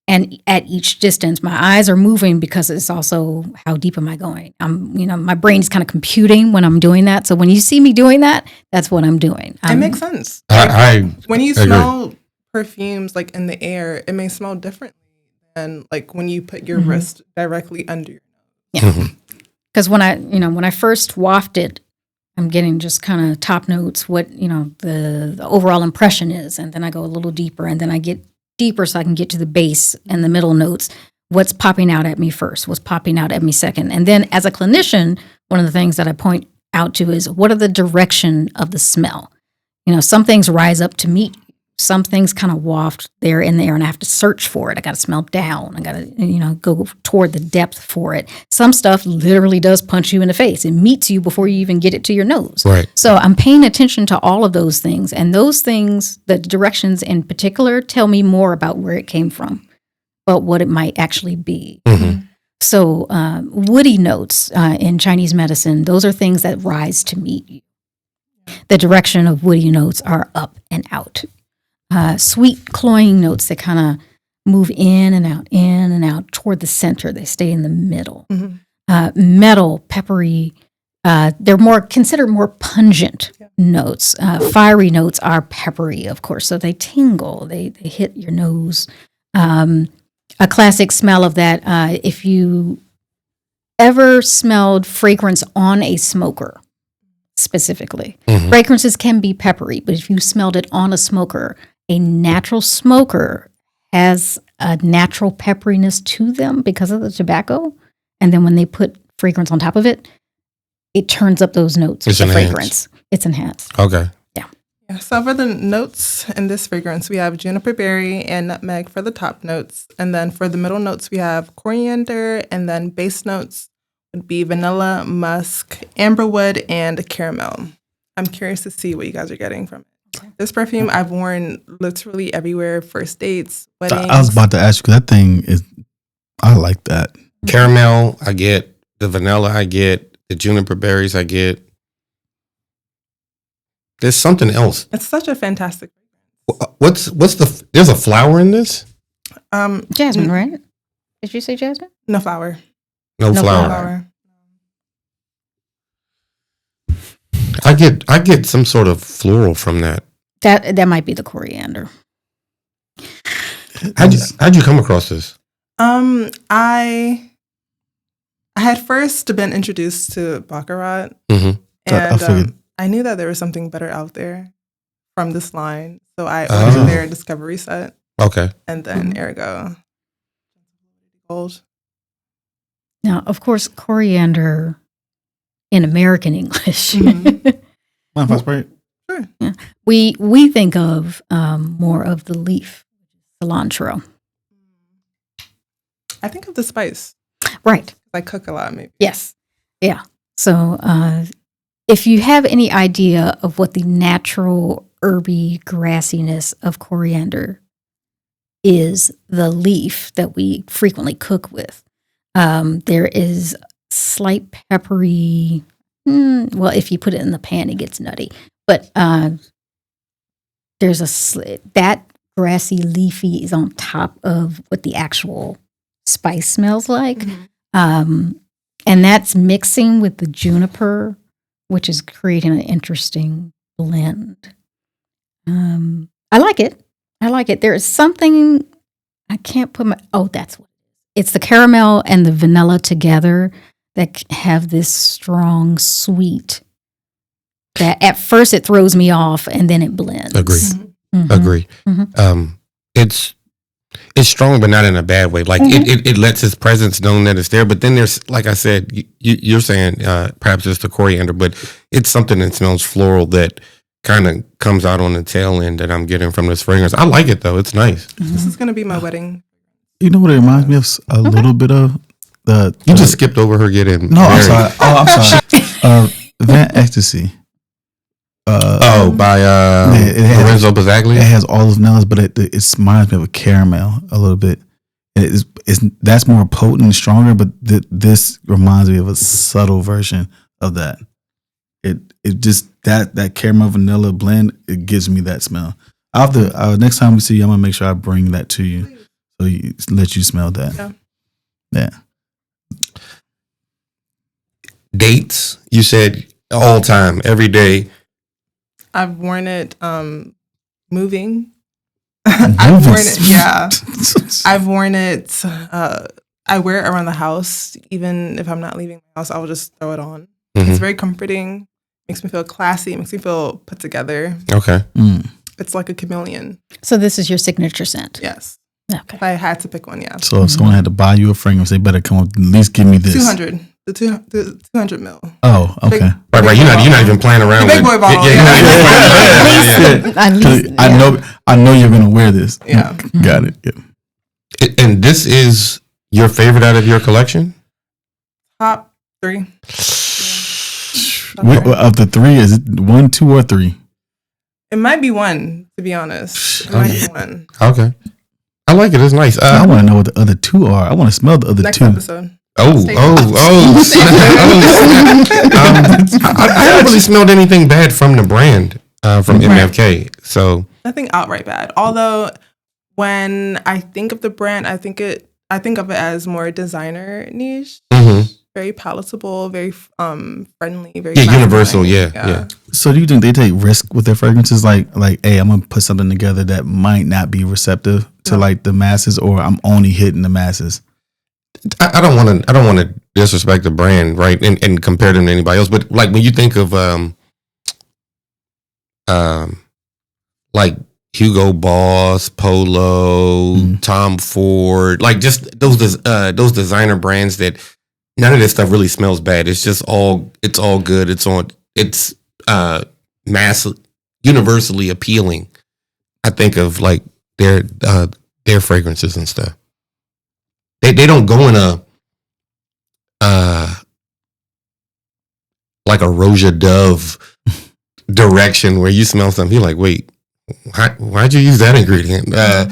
S3: and at each distance, my eyes are moving because it's also how deep am I going. My brain's kind of computing when I'm doing that. So when you see me doing that, that's what I'm doing.
S1: It makes sense. When you smell perfumes like in the air, it may smell differently than like when you put your wrist directly under your nose.
S3: Yeah. Because when I first waft it, I'm getting just kind of top notes, what, the overall impression is. And then I go a little deeper, and then I get deeper so I can get to the base and the middle notes. What's popping out at me first? What's popping out at me second? And then as a clinician, one of the things that I point out to is, what are the direction of the smell? Some things rise up to meet. Some things kind of waft there in the air, and I have to search for it. I got to smell down. I got to, go toward the depth for it. Some stuff literally does punch you in the face. It meets you before you even get it to your nose.
S2: Right.
S3: So I'm paying attention to all of those things, and those things, the directions in particular, tell me more about where it came from, but what it might actually be.
S2: Mm-hmm.
S3: So woody notes in Chinese medicine, those are things that rise to meet you. The direction of woody notes are up and out. Sweet cloying notes that kind of move in and out toward the center. They stay in the middle. Metal, peppery, they're considered more pungent notes. Fiery notes are peppery, of course, so they tingle. They hit your nose. A classic smell of that, if you ever smelled fragrance on a smoker, specifically. Fragrances can be peppery, but if you smelled it on a smoker, a natural smoker has a natural pepperiness to them because of the tobacco. And then when they put fragrance on top of it, it turns up those notes with the fragrance. It's enhanced.
S2: Okay.
S1: Yeah. So for the notes in this fragrance, we have juniper berry and nutmeg for the top notes. And then for the middle notes, we have coriander. And then base notes would be vanilla, musk, amberwood, and caramel. I'm curious to see what you guys are getting from it. This perfume I've worn literally everywhere, first dates, weddings.
S4: I was about to ask you, that thing is, I like that.
S2: Caramel, I get. The vanilla, I get. The juniper berries, I get. There's something else.
S1: It's such a fantastic.
S2: What's there's a flower in this?
S3: Jasmine, right? Did you say jasmine?
S1: No flower.
S2: No flower. I get some sort of floral from that.
S3: That might be the coriander.
S2: How'd you come across this?
S1: I had first been introduced to Baccarat, and I knew that there was something better out there from this line, so I ordered their discovery set.
S2: Okay,
S1: and then ergo, gold.
S3: Now, of course, coriander in American English.
S4: Mind if I spray it?
S1: Sure.
S3: Yeah. We think of more of the leaf, cilantro.
S1: I think of the spice.
S3: Right.
S1: I cook a lot, maybe.
S3: Yes. Yeah. So if you have any idea of what the natural herby grassiness of coriander is, the leaf that we frequently cook with, there is slight peppery. Well, if you put it in the pan, it gets nutty. But there's that grassy leafy is on top of what the actual spice smells like. And that's mixing with the juniper, which is creating an interesting blend. I like it. There is something I can't put that's what it's the caramel and the vanilla together that have this strong sweet that at first it throws me off and then it blends.
S2: Agree. It's strong, but not in a bad way. Like it lets its presence known that it's there. But then there's, like I said, you're saying perhaps it's the coriander, but it's something that smells floral that kind of comes out on the tail end that I'm getting from this fragrance. I like it though. It's nice.
S1: This is gonna be my wedding.
S4: You know what it reminds me of a little bit of?
S2: You just skipped over her getting
S4: No,
S2: married.
S4: I'm sorry. Van Ecstasy.
S2: By Lorenzo Bazzaglia.
S4: It has all those vanillas, but it reminds me of a caramel a little bit. That's more potent and stronger, but this reminds me of a subtle version of that. It just that caramel vanilla blend, it gives me that smell. Next time we see you, I'm gonna make sure I bring that to you, so let you smell that. Yeah.
S2: Dates, you said all time, every day.
S1: I've worn it moving. I've worn it, yeah. I've worn it. I wear it around the house. Even if I'm not leaving my house, I will just throw it on. It's very comforting. Makes me feel classy. Makes me feel put together.
S2: Okay.
S1: It's like a chameleon.
S3: So this is your signature scent?
S1: Yes.
S3: Okay.
S1: If I had to pick one, yeah.
S4: So if someone had to buy you a fragrance, they better come up at least give me this.
S1: 200. The 200 mil.
S4: Oh, okay.
S2: Right. You're not even playing around
S1: the big
S2: with
S1: boy bottle.
S4: I know you're gonna wear this.
S1: Yeah.
S4: Got it. Yeah.
S2: And this is your favorite out of your collection?
S1: Top 3.
S4: Of the 3, is it 1, 2, or 3?
S1: It might be 1, to be honest. It might be 1.
S2: Okay. I like it. It's nice.
S4: I want to know what the other 2 are. I want to smell the other
S1: Next
S4: 2.
S1: episode.
S2: I haven't really smelled anything bad from the brand, from MFK. So
S1: nothing outright bad. Although when I think of the brand, I think of it as more designer niche. Mm-hmm. Very palatable, very friendly, very
S2: universal. Yeah.
S4: So do you think they take risk with their fragrances? Like, hey, I'm gonna put something together that might not be receptive to like the masses, or I'm only hitting the masses.
S2: I don't want to disrespect the brand, right, and compare them to anybody else. But like when you think of like Hugo Boss, Polo, Tom Ford, like just those designer brands that none of this stuff really smells bad. It's just it's all good. It's mass universally appealing. I think of like their fragrances and stuff. They don't go in a like a Roja Dove direction where you smell something, you're like, wait, why'd you use that ingredient? A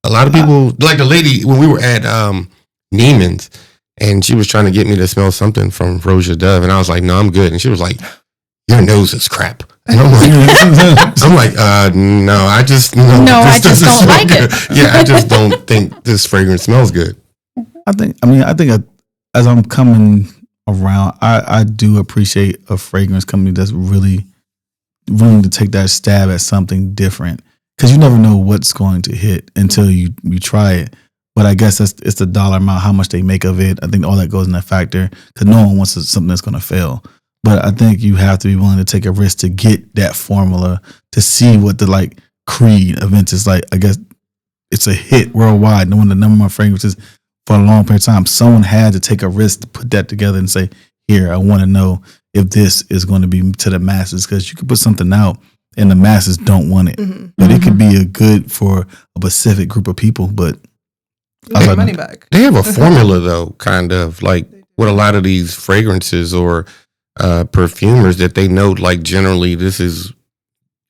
S2: lot of people, like the lady when we were at Neiman's, and she was trying to get me to smell something from Roja Dove, and I was like, no, I'm good. And she was like, your nose is crap. And I'm like, no, I just don't like it. Yeah, I just don't think this fragrance smells good.
S4: I think as I'm coming around, I do appreciate a fragrance company that's really willing to take that stab at something different, because you never know what's going to hit until you try it. But I guess it's the dollar amount, how much they make of it. I think all that goes in that factor, because no one wants something that's going to fail. But I think you have to be willing to take a risk to get that formula, to see what the like Creed events is like. I guess it's a hit worldwide. One of the number one fragrances for a long period of time. Someone had to take a risk to put that together and say, here, I want to know if this is going to be to the masses, because you could put something out and the masses don't want it. Mm-hmm. But it could be a good for a specific group of people, but
S1: you get money back.
S2: They have a formula though, kind of like with a lot of these fragrances or perfumers that they know, like generally this is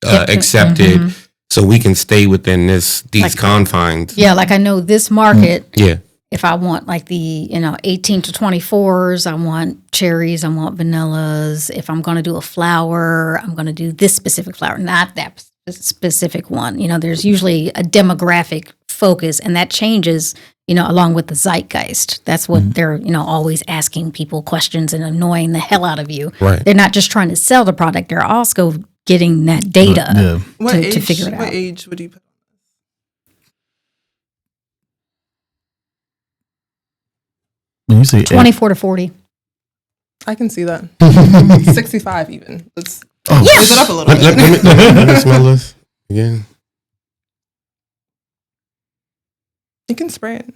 S2: accepted. Mm-hmm. So we can stay within these like, confines.
S3: Yeah, like I know this market. Yeah. If I want like the 18 to 24s, I want cherries, I want vanillas. If I'm going to do a flower, I'm going to do this specific flower, not that specific one. There's usually a demographic focus, and that changes, along with the zeitgeist. That's what they're, always asking people questions and annoying the hell out of you. Right. They're not just trying to sell the product; they're also getting that data to figure it out.
S1: What age would you put?
S3: 24 to 40.
S1: I can see that. 65 even. Let's raise it up a little bit.
S2: Let me smell this again.
S1: You can spray it.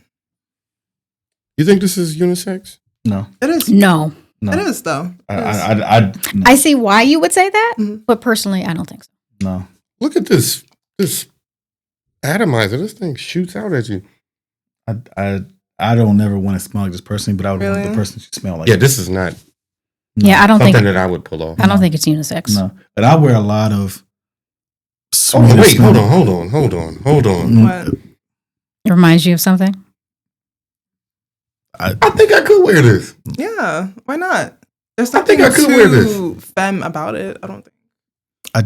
S2: You think this is unisex?
S4: No.
S1: It is.
S3: No.
S1: It is, though.
S3: I see why you would say that, but personally, I don't think so.
S4: No.
S2: Look at this atomizer. This thing shoots out at you.
S4: I don't never want to smell like this personally, but I would want the person to smell like.
S2: Yeah, this is not.
S3: Yeah, I don't think
S2: something that I would pull off.
S3: I don't think it's unisex.
S4: No, but I wear a lot of.
S2: Wait, hold on.
S1: What?
S3: It reminds you of something?
S2: I think I could wear this.
S1: Yeah, why not? There's nothing too femme about it. I don't think.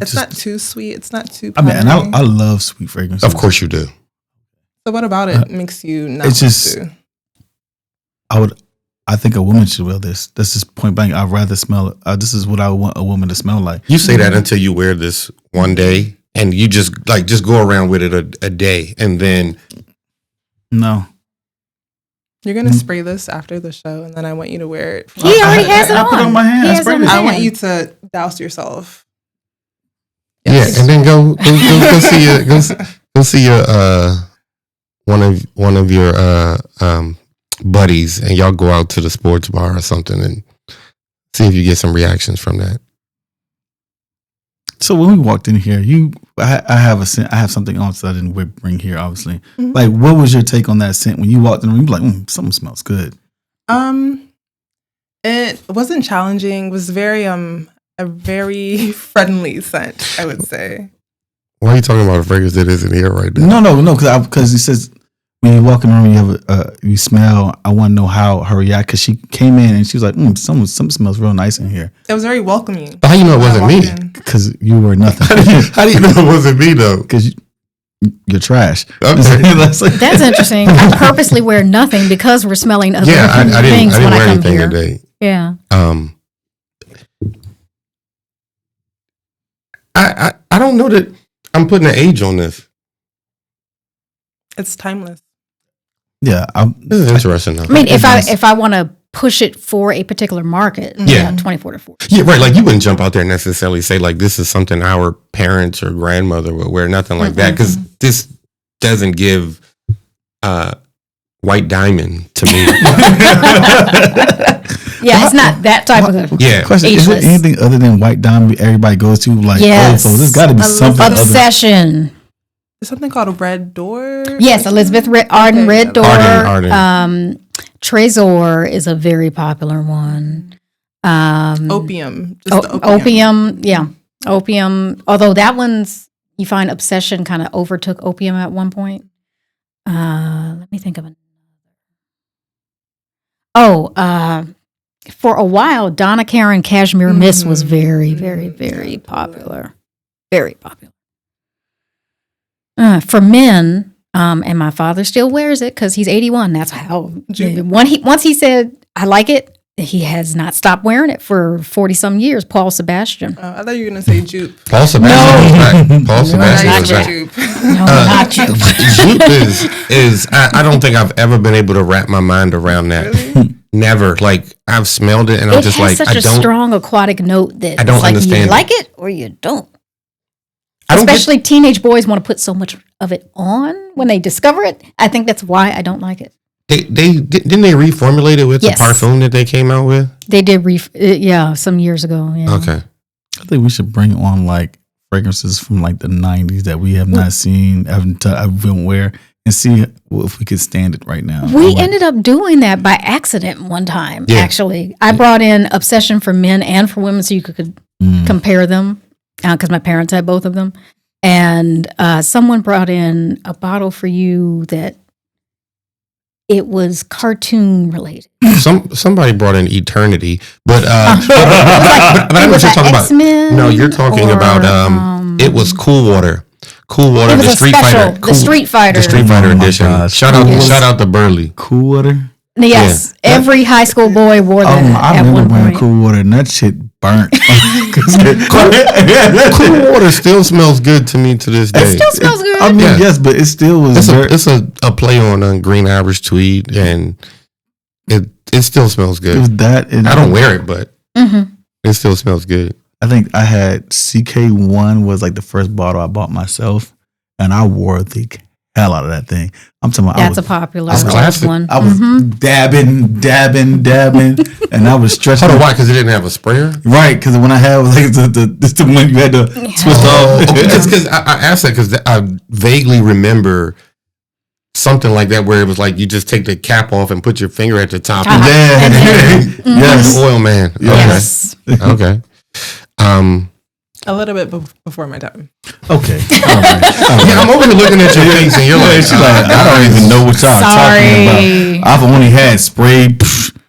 S1: It's not too sweet. It's not too.
S4: I mean, and I love sweet fragrances.
S2: Of course you do.
S1: So what about it makes you not?
S4: It's just. I think a woman should wear this. This is point blank. I'd rather smell. This is what I want a woman to smell like.
S2: You say that until you wear this one day, and you just go around with it a day, and then.
S4: No.
S1: You're gonna spray this after the show, and then I want you to wear it.
S3: He already has it on.
S4: I put it on my hand.
S1: I want you to douse yourself.
S2: Yes. Yeah, and then go see your one of your buddies, and y'all go out to the sports bar or something and see if you get some reactions from that.
S4: So when we walked in here, I have something else that I didn't bring here, obviously. Mm-hmm. Like, what was your take on that scent when you walked in the room? You were like, something smells good.
S1: It wasn't challenging. It was a very friendly scent, I would say.
S2: Why are you talking about a fragrance that isn't here right now?
S4: No, because he says when you walk in the room, you smell. I want to know how her react because she came in and she was like, something smells real nice in here.
S1: It was very welcoming.
S2: How you know it wasn't me?
S4: Because you were nothing.
S2: How do you know it wasn't me though?
S4: Because you're trash.
S2: Okay.
S3: That's interesting. I purposely wear nothing because we're smelling other things when I come here.
S2: Today.
S3: Yeah.
S2: I don't know that I'm putting an age on this.
S1: It's timeless.
S4: Yeah,
S2: This is interesting though.
S3: I mean, if I want to push it for a particular market, 24 to 40.
S2: Yeah, right. Like you wouldn't jump out there and necessarily say like this is something our parents or grandmother would wear, nothing like that, because this doesn't give white diamond to me.
S3: Yeah, it's not that type of
S4: Question: is there anything other than white diamond everybody goes to? Like,
S3: yes,
S4: there's got to be something.
S3: Obsession.
S1: There's something called a red door.
S3: Yes, Elizabeth Arden Red Door.
S2: Arden.
S3: Trésor is a very popular one.
S1: Opium.
S3: Opium. Yeah, opium. Although that one's, you find Obsession kind of overtook opium at one point. Let me think of it. For a while, Donna Karan Cashmere Mist was very, very, very popular. Very popular. For men, and my father still wears it because he's 81. That's how. Once he said, I like it, he has not stopped wearing it for 40-some years. Paul Sebastian.
S1: I thought you were going to say Jupe.
S2: Paul Sebastian was back. Paul Sebastian was back.
S1: Jupe.
S3: No, not Jupe.
S2: Jupe is I don't think I've ever been able to wrap my mind around that.
S1: Really?
S2: Never. Like I've smelled it and I'm just like,
S3: it has such a strong aquatic note that
S2: I don't understand.
S3: You like it or you don't.
S2: I don't
S3: Especially teenage boys want to put so much of it on when they discover it. I think that's why I don't like it.
S2: Didn't they reformulate it with the Parfum that they came out with?
S3: They did, some years ago. Yeah.
S2: Okay.
S4: I think we should bring on like fragrances from like the 90s that we have not seen, haven't wear, and see if we could stand it right now.
S3: We ended up doing that by accident one time, actually. I brought in Obsession for men and for women so you could compare them because my parents had both of them. And someone brought in a bottle for you that it was cartoon related.
S2: Somebody brought in Eternity, but I know what you're talking about.
S3: X-Men
S2: no, you're talking about it was Cool Water. Cool Water, the Street Fighter.
S3: The Street Fighter.
S2: The Street Fighter edition. Shout out to Burley.
S4: Cool Water?
S3: Yes. Yeah. Every high school boy wore that
S4: I remember wearing Cool Water and that shit burnt.
S2: Cool Water still smells good to me to this day.
S3: It still smells good.
S4: I mean, yes, but it still was.
S2: It's a play on Green Irish Tweed, and it still smells good.
S4: It was that.
S2: I don't wear it, but it still smells good.
S4: I think I had CK1 was like the first bottle I bought myself, and I wore the hell out of that thing. I'm talking about
S3: that's a popular one.
S4: I was dabbing, and I was stretching.
S2: Hold on, why? Because it didn't have a sprayer,
S4: right? Because when I had like the one you had to twist off.
S2: It's because I asked that because I vaguely remember something like that where it was like you just take the cap off and put your finger at the top.
S4: Yes,
S2: oil man.
S3: Yes.
S2: Okay.
S1: A little bit before my time.
S4: Okay. All right.
S2: Yeah, I'm over here looking at your face and you're like,
S4: I don't even know what y'all talking about. I've only had spray.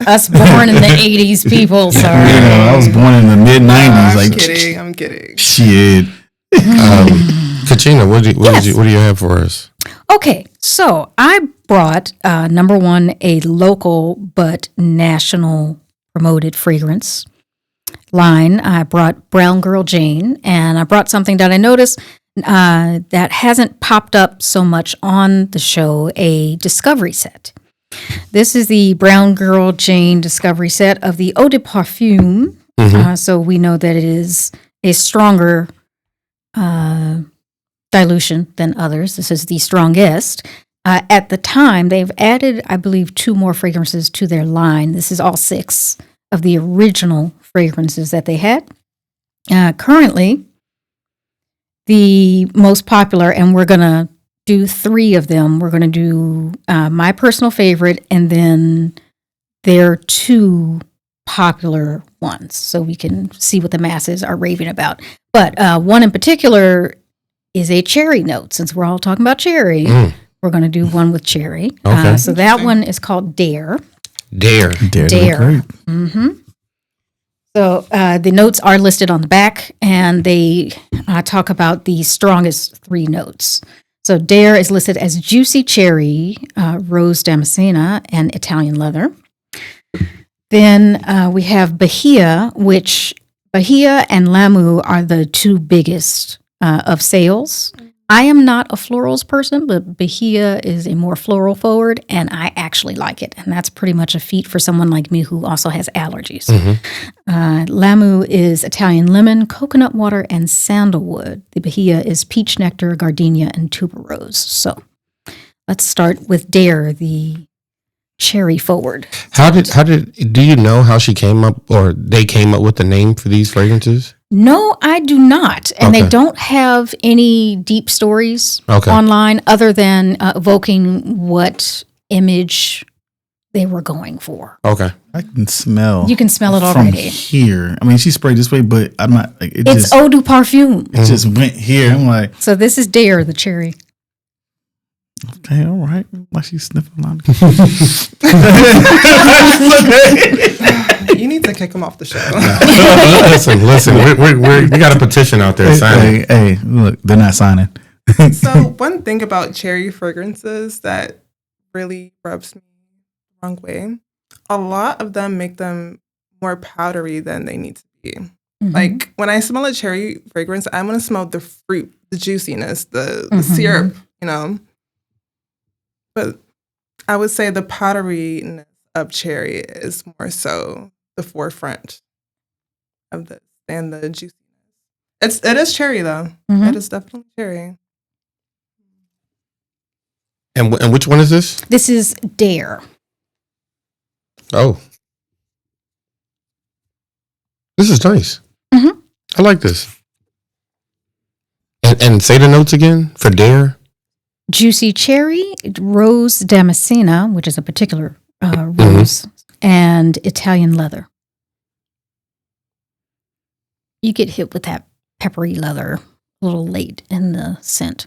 S3: Us born in the 80s people, sorry.
S4: I was born in the mid 90s.
S1: I'm kidding.
S4: Shit.
S2: Katrina, what do you have for us?
S3: Okay, so I brought number one, a local but national promoted fragrance line. I brought Brown Girl Jane, and I brought something that I noticed that hasn't popped up so much on the show, a discovery set. This is the Brown Girl Jane discovery set of the Eau de Parfum. So we know that it is a stronger dilution than others. This is the strongest. At the time, they've added, I believe, 2 more fragrances to their line. This is all 6 of the original fragrances that they had. Currently, the most popular, and we're going to do 3 of them. We're going to do my personal favorite and then their 2 popular ones so we can see what the masses are raving about. But one in particular is a cherry note, since we're all talking about cherry. we're going to do one with cherry.
S2: Okay.
S3: So that one is called Dare.
S2: Dare.
S3: Dare. Mm-hmm. So the notes are listed on the back, and they talk about the strongest 3 notes. So Dare is listed as juicy cherry, rose damascena, and Italian leather. Then we have Bahia, which Bahia and Lamu are the 2 biggest of sales. I am not a florals person, but Bahia is a more floral forward, and I actually like it. And that's pretty much a feat for someone like me who also has allergies. Lamu is Italian lemon, coconut water, and sandalwood. The Bahia is peach nectar, gardenia, and tuberose. So let's start with Dare, the cherry forward.
S2: Do you know how she came up, or they came up with the name for these fragrances?
S3: No, I do not. And they don't have any deep stories online other than evoking what image they were going for.
S2: Okay.
S4: I can smell.
S3: You can smell it
S4: from
S3: already.
S4: here. I mean, she sprayed this way, but I'm not like
S3: It's Eau de Parfum.
S4: It just went here. I'm like,
S3: so this is Dare, the cherry.
S4: okay, all right. Why she sniffing on?
S1: You need to kick him off the show.
S2: listen. We got a petition out there. Sign it.
S4: Hey, look, they're not signing.
S1: So one thing about cherry fragrances that really rubs me the wrong way, a lot of them make them more powdery than they need to be. Mm-hmm. Like when I smell a cherry fragrance, I want to smell the fruit, the juiciness, the syrup, you know. But I would say the powderyness of cherry is more so the forefront of this than the juiciness. It is cherry though. Mm-hmm. It is definitely cherry.
S2: And which one is this?
S3: This is Dare.
S2: Oh, this is nice. Mm-hmm. I like this. And say the notes again for Dare.
S3: Juicy cherry, rose damascena, which is a particular rose, and Italian leather. You get hit with that peppery leather a little late in the scent.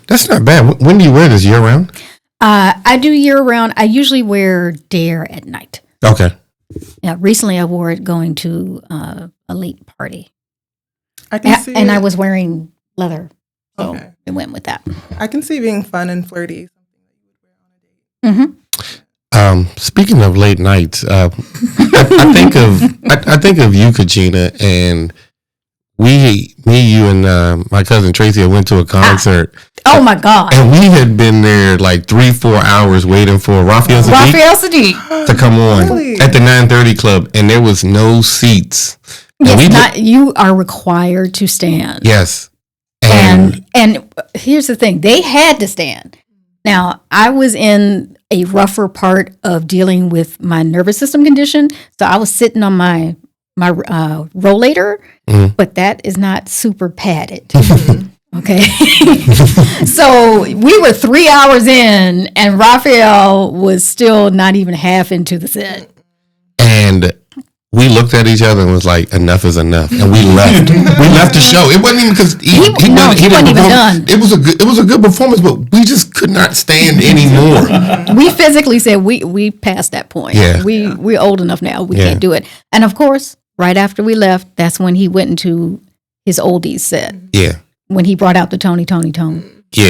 S2: That's not bad. When do you wear this? Year round?
S3: I do year round. I usually wear Dare at night.
S2: Okay.
S3: Yeah. Recently, I wore it going to a late party.
S1: I can see
S3: and I was wearing leather. So it went with that.
S1: I can see being fun and flirty.
S2: Speaking of late nights, I think of you, Kogina, and me, you, and my cousin Tracy went to a concert.
S3: Oh my God!
S2: And we had been there like 3-4 hours waiting for Raphael Sadiq to come on at the 9:30 club, and there was no seats.
S3: Yes, you are required to stand.
S2: Yes.
S3: And here's the thing, they had to stand. Now, I was in a rougher part of dealing with my nervous system condition, so I was sitting on my rollator, but that is not super padded. Okay. So we were 3 hours in, and Raphael was still not even half into the set.
S2: And we looked at each other and was like, enough is enough. And we left. We left the show. It wasn't even because he wasn't even done. It was a good performance, but we just could not stand anymore.
S3: We physically said we passed that point.
S2: Yeah.
S3: We're old enough now. We can't do it. And of course, right after we left, that's when he went into his oldies set.
S2: Yeah.
S3: When he brought out the Tony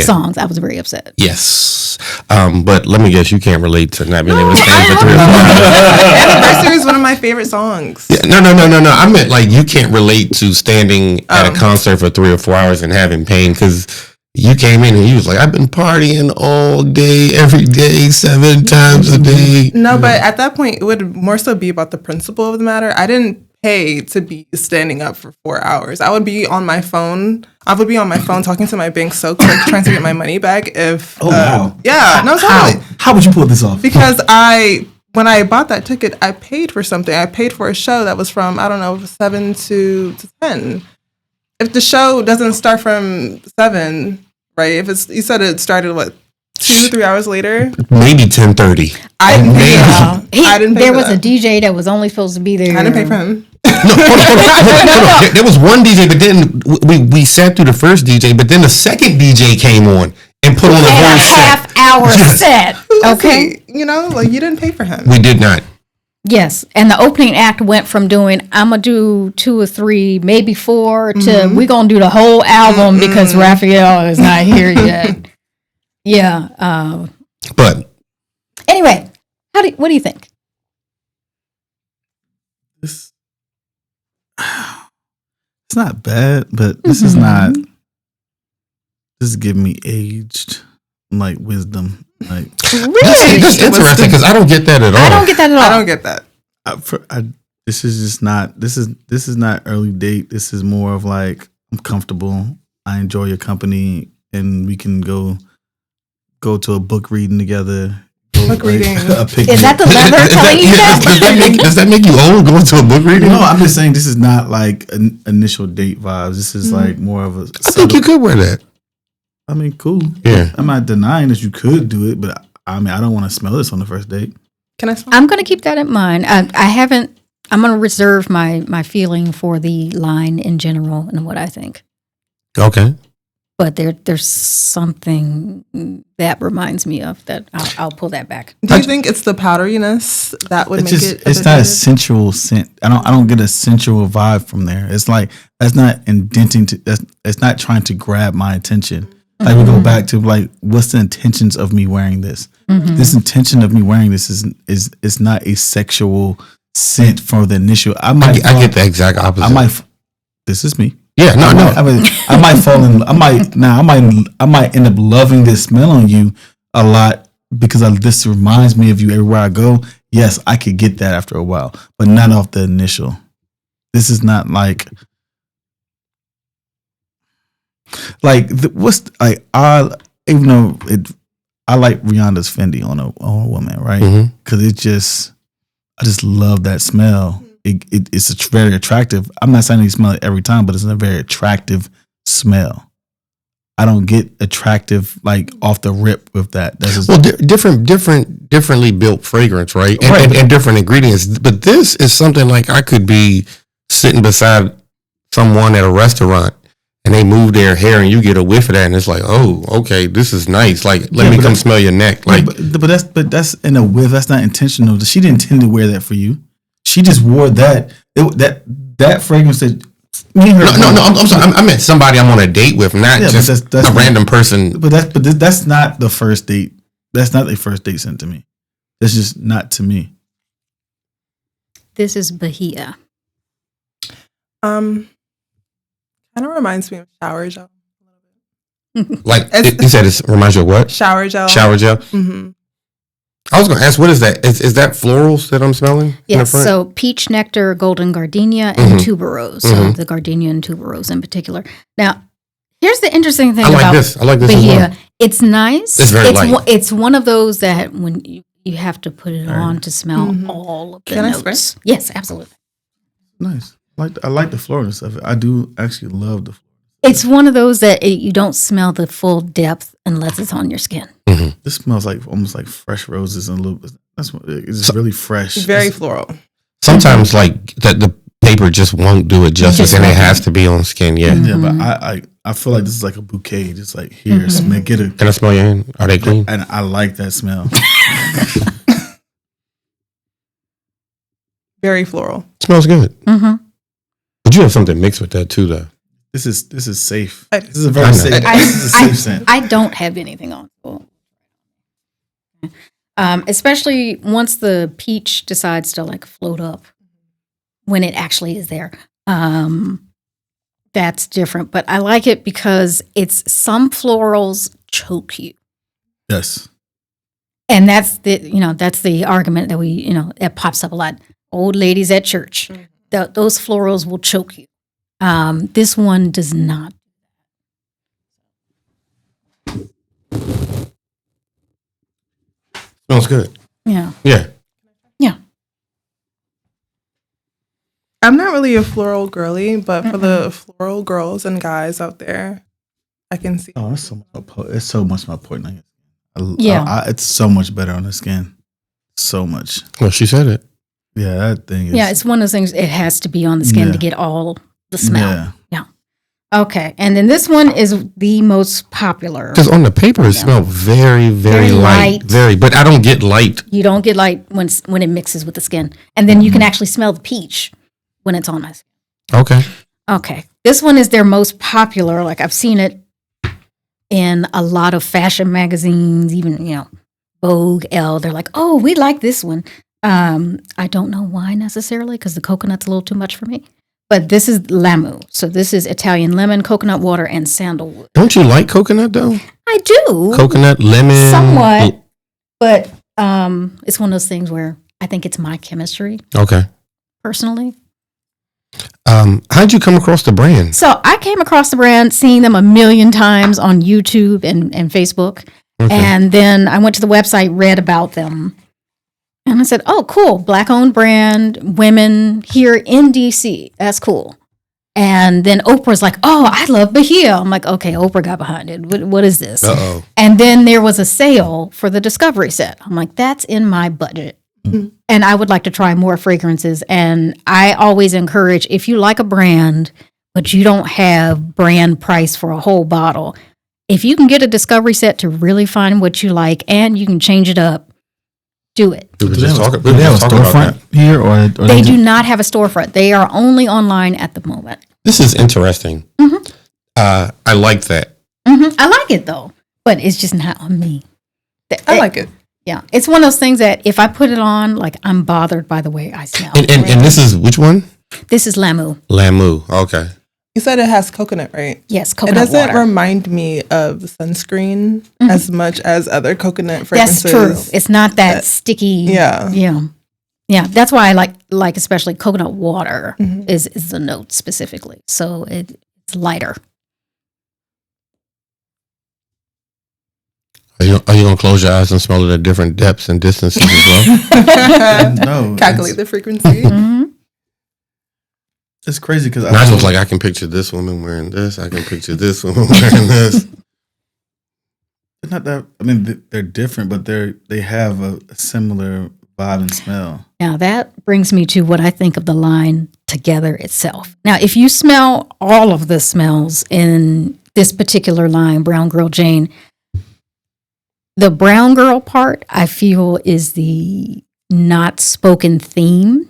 S3: songs, I was very upset.
S2: Yes. But let me guess, you can't relate to not being able to stand for 3 or 4 hours.
S1: Anniversary is one of my favorite songs.
S2: Yeah, no. I meant like you can't relate to standing at a concert for 3 or 4 hours and having pain because you came in and you was like, I've been partying all day, every day, 7 times a day.
S1: No, but at that point, it would more so be about the principle of the matter. I didn't pay to be standing up for 4 hours. I would be on my phone. Talking to my bank so quick trying to get my money back if...
S4: wow.
S1: Yeah. No, totally.
S4: How would you pull this off?
S1: Because when I bought that ticket, I paid for something. I paid for a show that was from, 7 to 10. If the show doesn't start from 7, right? If you said it started, 2-3 hours later?
S2: Maybe 10:30.
S1: I didn't pay
S3: There was a DJ that was only supposed to be there.
S1: I didn't pay for him.
S2: hold on. There was one DJ, but then we sat through the first DJ, but then the second DJ came on and put on a whole
S3: half-hour set. Okay.
S1: You know, like you didn't pay for him.
S2: We did not.
S3: Yes, and the opening act went from doing I'm gonna do 2 or 3, maybe 4, to we're gonna do the whole album because Raphael is not here yet. Yeah.
S2: But
S3: anyway, what do you think?
S4: It's not bad, but this is not. This is giving me aged like wisdom. Like
S3: Really?
S2: that's interesting because I don't get that at all.
S3: I don't get that at all.
S1: I don't get that.
S4: This is just not. This is not early date. This is more of like I'm comfortable. I enjoy your company, and we can go to a book reading together.
S1: Book reading.
S3: Is that the leather telling you that?
S2: Does that make you old going to a book reading?
S4: No, I'm just saying this is not like an initial date vibes. This is like more of a.
S2: I think you could wear that.
S4: I mean, cool.
S2: Yeah.
S4: I'm not denying that you could do it, but I mean, I don't want to smell this on the first date.
S1: Can I smell?
S3: I'm going to keep that in mind. I haven't. I'm going to reserve my feeling for the line in general and what I think.
S2: Okay.
S3: But there's something that reminds me of that. I'll pull that back.
S1: Do you think it's the powderiness that would make it?
S4: It's not a sensual scent. I don't get a sensual vibe from there. It's like that's not indenting to. It's not trying to grab my attention. Like we go back to like, what's the intentions of me wearing this? This intention of me wearing this is not a sexual scent for the initial. I
S2: get the exact opposite.
S4: This is me.
S2: Yeah, no.
S4: I might fall in. I might end up loving this smell on you a lot because this reminds me of you everywhere I go. Yes, I could get that after a while, but not off the initial. This is not like what's like even though I like Rihanna's Fendi on a woman, right? Because I just love that smell. It's very attractive. I'm not saying you smell it every time, but it's a very attractive smell. I don't get attractive like off the rip with that. That's just
S2: differently built fragrance, right? And different ingredients. But this is something like I could be sitting beside someone at a restaurant and they move their hair and you get a whiff of that and it's like, oh, okay, this is nice. Like, let me come smell your neck. Like,
S4: but that's in a whiff. That's not intentional. She didn't intend to wear that for you. She just wore that. That fragrance that. No.
S2: I'm sorry. I meant somebody I'm on a date with, not just that's a random person.
S4: But that's not the first date. That's not a first date scent to me. That's just not to me.
S3: This is Bahia.
S1: Kind of reminds me of shower gel.
S2: Like you said, it reminds you of what?
S1: Shower gel.
S2: Shower gel. Mm-hmm. I was going to ask, what is that? Is that florals that I'm smelling?
S3: Yes. So peach nectar, golden gardenia, and tuberose. So the gardenia and tuberose in particular. Now, here's the interesting thing about
S2: this. I like this
S3: Bahia.
S2: as well.
S3: It's nice.
S2: It's very light.
S3: It's one of those that when you have to put it on to smell all of the notes.
S1: I spray?
S3: Yes, absolutely.
S4: Nice. I like the floralness of it. I do actually love the.
S3: It's one of those that you don't smell the full depth unless it's on your skin.
S2: Mm-hmm.
S4: This smells like almost like fresh roses and a little bit. It's really fresh.
S1: Very floral.
S2: Sometimes like the paper just won't do it justice, and it has to be on skin. Yeah.
S4: Yeah, but I feel like this is like a bouquet. Just like here, smell, get it.
S2: Can I smell your hand? Are they clean?
S4: And I like that smell.
S1: Very floral.
S2: Smells good. But you have something mixed with that too, though.
S4: This is safe. This is a very safe. This is a safe scent.
S3: I don't have anything on. Especially once the peach decides to like float up when it actually is there. That's different. But I like it because it's some florals choke you.
S4: Yes.
S3: And that's the argument that that pops up a lot. Old ladies at church, those florals will choke you. This one does not.
S2: Smells good.
S3: Yeah.
S2: Yeah.
S3: Yeah.
S1: I'm not really a floral girly, but for the floral girls and guys out there, I can see.
S4: Oh, it's so much more potent.
S3: Yeah.
S4: It's so much better on the skin. So much.
S2: Well, she said it.
S4: Yeah, that thing is.
S3: Yeah, it's one of those things. It has to be on the skin to get all the smell. Yeah. Okay, and then this one is the most popular.
S2: Because on the paper it smells very, very light. Very, but I don't get light.
S3: You don't get light when it mixes with the skin, and then you can actually smell the peach when it's on my skin.
S2: Okay.
S3: Okay, this one is their most popular. Like I've seen it in a lot of fashion magazines, even Vogue, Elle. They're like, oh, we like this one. I don't know why necessarily, because the coconut's a little too much for me. But this is Lamu. So this is Italian lemon, coconut water, and sandalwood.
S2: Don't you like coconut though?
S3: I do.
S2: Coconut, lemon.
S3: Somewhat. But it's one of those things where I think it's my chemistry.
S2: Okay.
S3: Personally.
S2: How'd you come across the brand?
S3: So I came across the brand, seeing them a million times on YouTube and Facebook. Okay. And then I went to the website, read about them. And I said, oh, cool. Black-owned brand, women here in D.C. That's cool. And then Oprah's like, oh, I love Bahia. I'm like, okay, Oprah got behind it. What is this?
S2: Uh-oh.
S3: And then there was a sale for the Discovery set. I'm like, that's in my budget. Mm-hmm. And I would like to try more fragrances. And I always encourage, if you like a brand, but you don't have brand price for a whole bottle, if you can get a Discovery set to really find what you like and you can change it up, do it.
S4: Do they have a storefront here? Or
S3: they do not have a storefront. They are only online at the moment.
S2: This is interesting. Mm-hmm. I like that.
S3: Mm-hmm. I like it, though. But it's just not on me.
S1: I like it.
S3: Yeah. It's one of those things that if I put it on, like, I'm bothered by the way I smell.
S2: And this is which one?
S3: This is Lamu.
S2: Lamu. Okay.
S1: You said it has coconut, right?
S3: Yes, coconut water.
S1: It doesn't remind me of sunscreen as much as other coconut fragrances.
S3: That's true. It's not that sticky.
S1: Yeah.
S3: Yeah. That's why I like especially coconut water is the note specifically. So it's lighter.
S2: Are you going to close your eyes and smell it at different depths and distances as well?
S4: No.
S1: Calculate the frequency.
S4: It's crazy because
S2: I was like, I can picture this woman wearing this. I can picture this woman wearing this.
S4: It's not that. I mean, they're different, but they have a similar vibe and smell.
S3: Now that brings me to what I think of the line together itself. Now, if you smell all of the smells in this particular line, Brown Girl Jane, the brown girl part I feel is the not spoken theme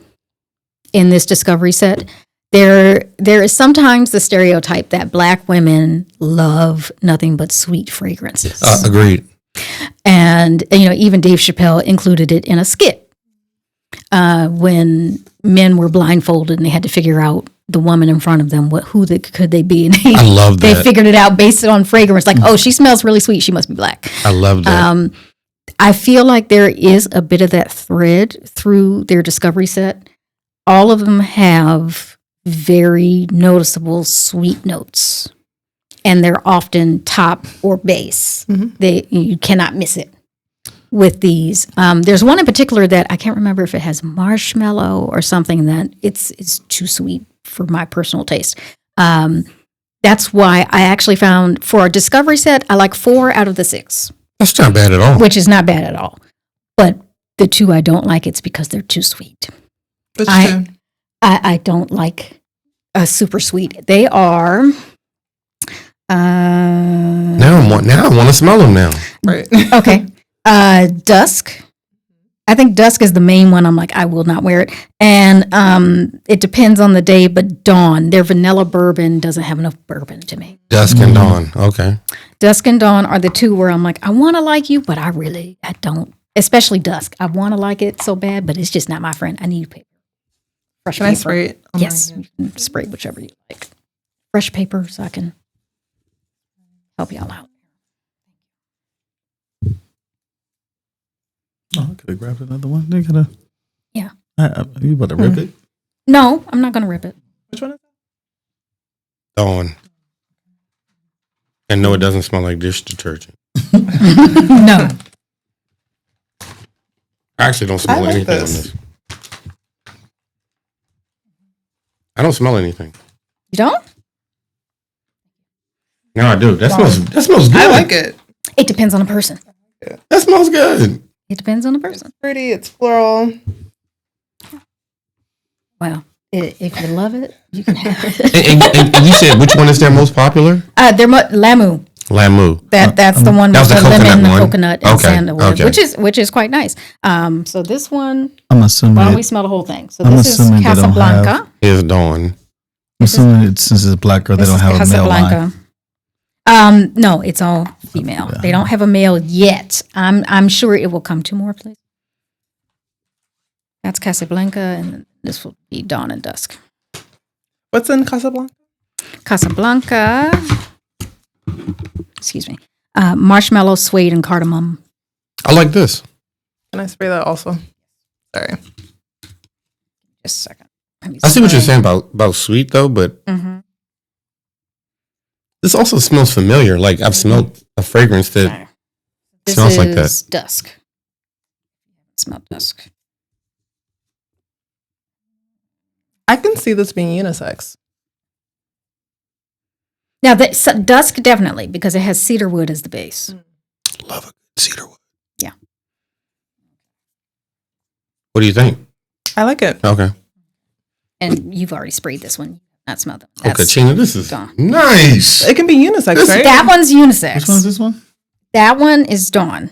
S3: in this Discovery set. There is sometimes the stereotype that Black women love nothing but sweet fragrances.
S2: Agreed.
S3: And, even Dave Chappelle included it in a skit when men were blindfolded and they had to figure out the woman in front of them, could they be? And
S2: I love that.
S3: They figured it out based on fragrance. Like, oh, she smells really sweet. She must be Black.
S2: I love that.
S3: I feel like there is a bit of that thread through their Discovery set. All of them have very noticeable sweet notes, and they're often top or base. You cannot miss it with these. There's one in particular that I can't remember if it has marshmallow or something that it's too sweet for my personal taste. That's why I actually found for a Discovery set, I like 4 out of the 6.
S2: That's not bad at all.
S3: Which is not bad at all. But the 2 I don't like, it's because they're too sweet. I don't like a super sweet. They are.
S2: Now I want to smell them now.
S1: Right.
S3: Okay. Dusk. I think Dusk is the main one. I'm like, I will not wear it. And it depends on the day, but Dawn, their vanilla bourbon doesn't have enough bourbon to me.
S2: Dusk and Dawn. Okay.
S3: Dusk and Dawn are the 2 where I'm like, I want to like you, but I don't. Especially Dusk. I want to like it so bad, but it's just not my friend. I need paper. Fresh
S1: Can
S3: paper.
S1: I spray it?
S3: Yes. You can spray whichever you like. Fresh paper so I can help y'all out.
S4: Oh, I could have grabbed another one. They could have.
S3: Yeah.
S4: You about to rip it?
S3: No, I'm not going to rip it.
S1: Which one is
S2: Dawn. And no, it doesn't smell like dish detergent.
S3: No.
S2: I actually don't smell anything on this. I don't smell anything.
S3: You don't?
S2: No, I do. That smells good.
S1: I like it.
S3: It depends on the person.
S2: That smells good.
S3: It depends on the person.
S1: It's pretty. It's floral.
S3: Well, if you love it, you can have it.
S2: And you said which one is their most popular?
S3: They're Lamu.
S2: Lamu.
S3: That's the one
S2: that
S3: with
S2: was
S3: the
S2: the
S3: lemon,
S2: coconut one?
S3: coconut, and
S2: Okay,
S3: sandalwood,
S2: okay.
S3: which is quite nice. So this one,
S4: I'm assuming.
S3: why don't we smell the whole thing? So
S4: I'm
S3: this is
S4: assuming they don't
S3: Casablanca.
S2: Is Dawn.
S4: I'm assuming since it's a black girl, they don't have a male line.
S3: No, it's all female.
S4: Yeah.
S3: They don't have a male yet. I'm sure it will come to more places. That's Casablanca, and this will be Dawn and Dusk.
S1: What's in Casablanca?
S3: Casablanca, excuse me, marshmallow, suede, and cardamom.
S2: I like this.
S1: Can I spray that also? Sorry.
S3: Just a second.
S2: I see what you're saying about sweet though, but
S3: Mm-hmm.
S2: this also smells familiar. Like I've smelled a fragrance that
S3: This
S2: smells
S3: is
S2: like that.
S3: Dusk. Smell Dusk.
S1: I can see this being unisex.
S3: Now, Dusk definitely, because it has cedarwood as the base.
S2: Love a good cedarwood.
S3: Yeah.
S2: What do you think?
S1: I like it.
S2: Okay.
S3: And you've already sprayed this one. Not smelled them.
S2: Okay, Chena, this is
S3: Dawn.
S2: nice.
S1: It can be unisex, right?
S3: That one's unisex.
S4: Which one is this one?
S3: That one is Dawn.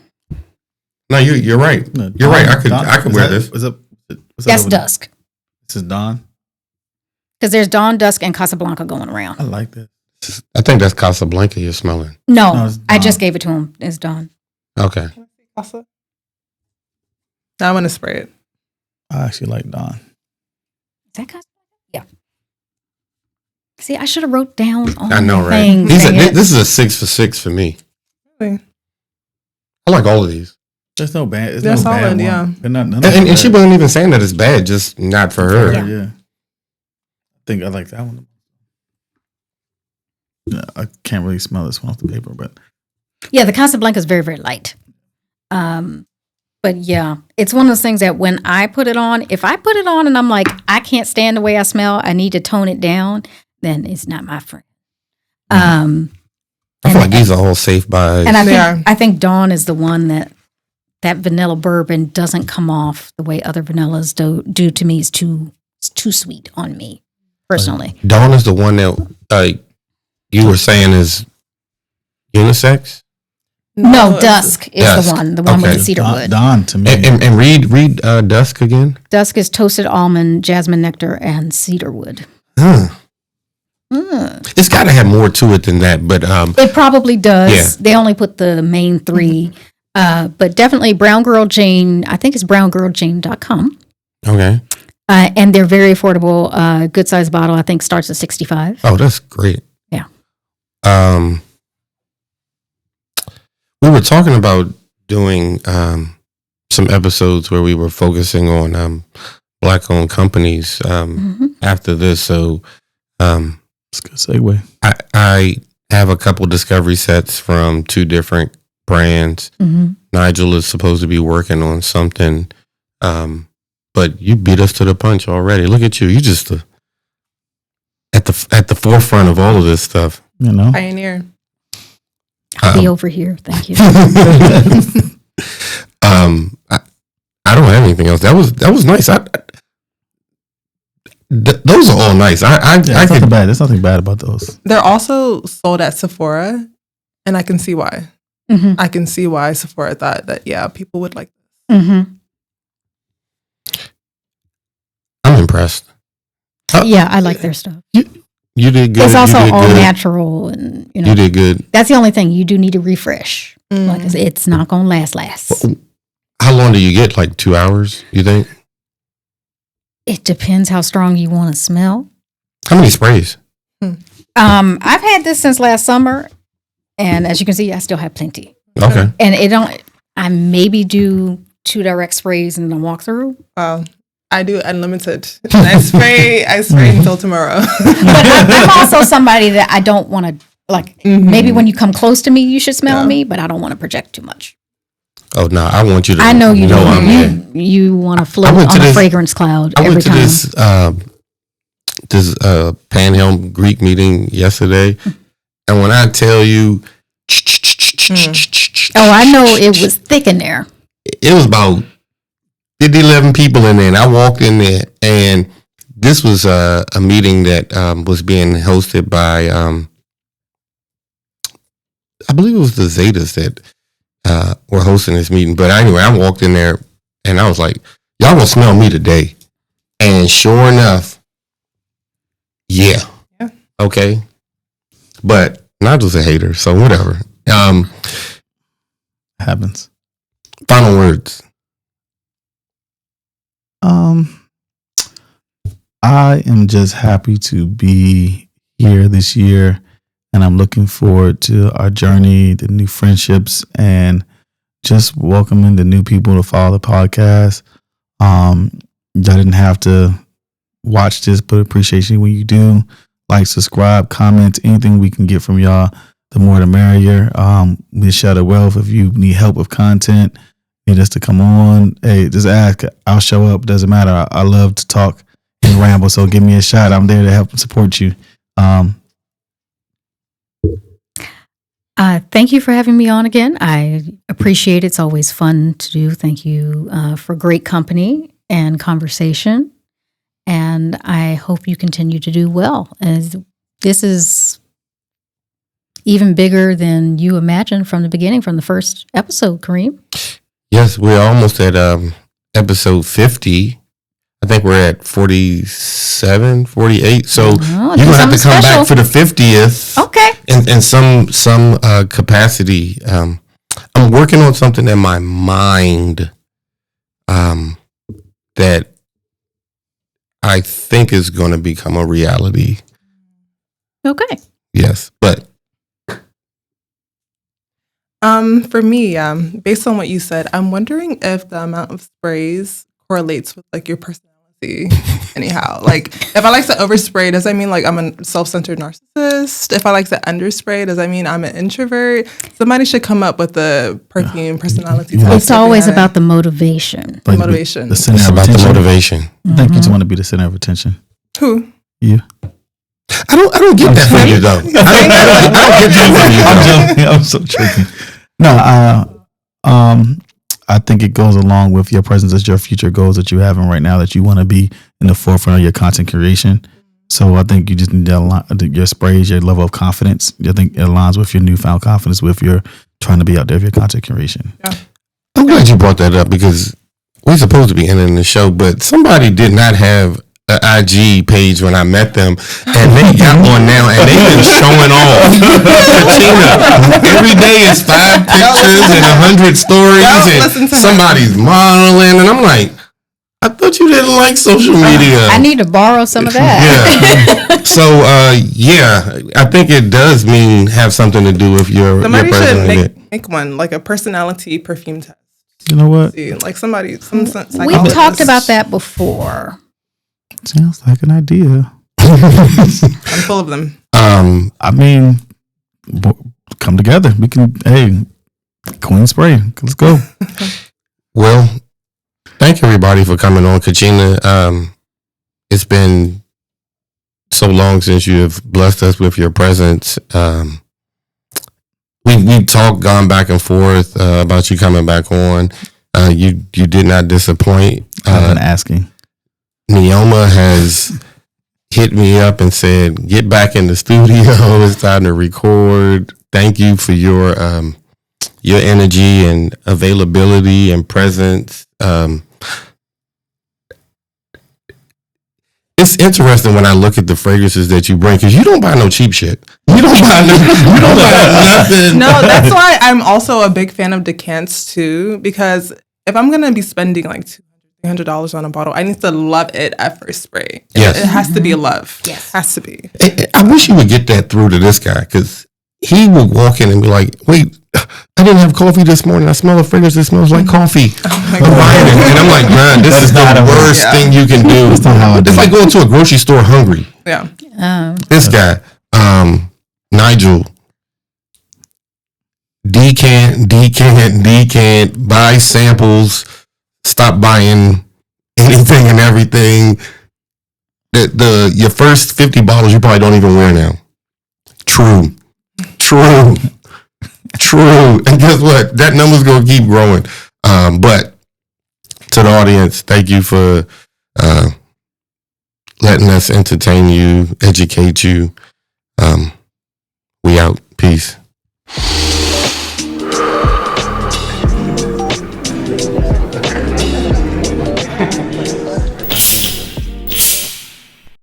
S2: No, you're right.
S4: No,
S2: You're right. I
S4: Dawn.
S2: could wear this.
S4: What's
S3: That's Dusk.
S4: This is Dawn.
S3: Because there's Dawn, Dusk, and Casablanca going around.
S4: I like that.
S2: I think that's Casablanca you're smelling.
S3: No,
S4: it's
S3: I
S4: Dawn.
S3: just gave it to him. It's Dawn.
S2: Okay.
S1: Casa? Now I'm going to spray it.
S4: I actually like Dawn.
S3: Is that Casablanca? Yeah. See, I should have wrote down all
S2: I know,
S3: the
S2: right?
S3: things.
S2: This is a 6 for 6 for me.
S1: Really?
S2: I like all of these.
S4: There's no bad. There's
S1: They're
S4: no bad
S1: solid,
S4: one.
S1: yeah.
S4: They're not,
S2: And she wasn't even saying that it's bad, just not for her.
S4: Yeah. I think I like that one. Yeah, I can't really smell this one off the paper, but
S3: Yeah, the Casablanca is very, very light. But yeah, it's one of those things that when I put it on, if I put it on and I'm like, I can't stand the way I smell, I need to tone it down, then it's not my friend.
S2: I feel like these are all safe buys.
S3: And
S1: They are.
S3: I think Dawn is the one that vanilla bourbon doesn't come off the way other vanillas do to me. It's too sweet on me personally.
S2: Dawn is the one that you were saying is unisex?
S3: No,
S1: it's-
S3: Dusk is
S2: Dusk.
S3: the one with
S2: Okay.
S3: the cedar wood.
S4: Dawn to me.
S2: And read Dusk again.
S3: Dusk is toasted almond, jasmine nectar, and cedar wood.
S2: Huh. It's got to have more to it than that, but
S3: It probably does.
S2: Yeah.
S3: They only put the main three. But definitely Brown Girl Jane, I think it's browngirljane.com.
S2: okay.
S3: And they're very affordable. Good size bottle, I think, starts at $65.
S2: Oh, that's great.
S3: Yeah.
S2: We were talking about doing some episodes where we were focusing on Black-owned companies after this. So
S4: It's a good segue.
S2: I have a couple discovery sets from 2 different brands.
S3: Mm-hmm.
S2: Nigel is supposed to be working on something, but you beat us to the punch already. Look at you. You just at the forefront of all of this stuff.
S4: You know,
S1: Pioneer.
S3: I'll be over here. Thank you.
S2: I don't have anything else. That was nice. Those are all nice. I
S4: there's nothing bad. There's nothing bad about those.
S1: They're also sold at Sephora, and I can see why.
S3: Mm-hmm.
S1: I can see why Sephora thought that, yeah, people would like this.
S3: Mm-hmm.
S2: I'm impressed.
S3: Yeah, I like their stuff.
S2: You did good.
S3: It's also
S2: you did
S3: all
S2: good.
S3: natural, and
S2: You did good.
S3: that's the only thing you do need to refresh.
S1: Mm.
S3: Like it's not gonna last.
S2: How long do you get? Like 2 hours? You think?
S3: It depends how strong you want to smell.
S2: How many sprays?
S3: I've had this since last summer, and as you can see, I still have plenty.
S2: Okay.
S3: And it don't. I maybe do 2 direct sprays and then walk through.
S1: Wow. I do unlimited. And I spray until tomorrow.
S3: But I'm also somebody that I don't want to like. Maybe when you come close to me, you should smell me, but I don't want to project too much.
S2: Oh no, I want you to.
S3: I know you
S2: know I'm there.
S3: You want to float
S2: went to
S3: on a
S2: this-
S3: fragrance cloud
S2: I
S3: every
S2: went to
S3: time.
S2: this Panhelm Greek meeting yesterday, and when I tell you,
S3: Oh, I know it was thick in there.
S2: it was about 50, 11 people in there, and I walked in there, and this was a meeting that was being hosted by, I believe it was the Zetas that were hosting this meeting. But anyway, I walked in there and I was like, y'all gonna smell me today. And sure enough, yeah. Okay. But Nigel's a hater, so whatever.
S4: Happens.
S2: Final words.
S4: I am just happy to be here this year, and I'm looking forward to our journey, the new friendships, and just welcoming the new people to follow the podcast. Y'all didn't have to watch this, but appreciation when you do. Like, subscribe, comment, anything we can get from y'all, the more the merrier. We share the wealth. If you need help with content, need us to come on, hey, just ask. I'll show up. Doesn't matter. I love to talk and ramble, so give me a shot. I'm there to help and support you.
S3: Thank you for having me on again. I appreciate it. It's always fun to do. Thank you for great company and conversation. And I hope you continue to do well. As this is even bigger than you imagined from the beginning, from the first episode, Kareem.
S2: Yes, we're almost at episode 50. I think we're at 47, 48. So you're going to have to come back for the 50th.
S3: Okay.
S2: In some capacity. I'm working on something in my mind that I think is going to become a reality.
S3: Okay.
S2: Yes, but
S1: for me, based on what you said, I'm wondering if the amount of sprays correlates with like your personality. Anyhow, like if I like to overspray, does that mean like I'm a self-centered narcissist? If I like to underspray, does that mean I'm an introvert? Somebody should come up with a perfume personality.
S3: It's always about the motivation.
S1: The motivation.
S2: It's about the motivation.
S4: I think you just want to be the center of attention.
S1: Who?
S4: You.
S2: I don't get that from you though. I don't get that from you.
S4: I'm so tricky. No, I think it goes along with your presence as your future goals that you're having right now, that you want to be in the forefront of your content creation. So I think you just need to align your sprays, your level of confidence. I think it aligns with your newfound confidence with your trying to be out there with your content creation.
S1: Yeah.
S2: I'm glad you brought that up because we're supposed to be ending the show, but somebody did not have an IG page when I met them, and they got one now, and they've been showing off. Katina, every day is 5 pictures and 100 stories, and somebody's modeling, and I'm like, I thought you didn't like social media.
S3: I need to borrow some of that.
S2: Yeah. So, I think it does have something to do with your
S1: Somebody
S2: personality.
S1: should make one, like a personality perfume test.
S4: You know what?
S1: See, like some
S3: We've talked about that before.
S4: Sounds like an idea.
S1: I'm full of them.
S4: I mean, come together. We can, Queen Spray. Let's go.
S2: Well, thank everybody for coming on. Kachina, it's been so long since you have blessed us with your presence. We talked, gone back and forth about you coming back on. You did not disappoint.
S4: I've been asking.
S2: Neoma has hit me up and said, get back in the studio. It's time to record. Thank you for your energy and availability and presence. It's interesting when I look at the fragrances that you bring because you don't buy no cheap shit. You don't buy nothing.
S1: No, that's why I'm also a big fan of decants too, because if I'm going to be spending like $200 on a bottle, I need to love it at first spray.
S2: Yes.
S1: It has to be a love.
S3: Yes.
S1: Has to be.
S2: I wish you would get that through to this guy because he would walk in and be like, wait, I didn't have coffee this morning. I smell a fragrance that smells like coffee. I'm buying it. And I'm like, man, this is the worst thing you can do. It's like going to a grocery store hungry.
S1: Yeah.
S2: This guy, Nigel, decant, buy samples, stop buying anything and everything. Your first 50 bottles you probably don't even wear now. True. And guess what? That number's going to keep growing. But to the audience, thank you for letting us entertain you, educate you. We out. Peace.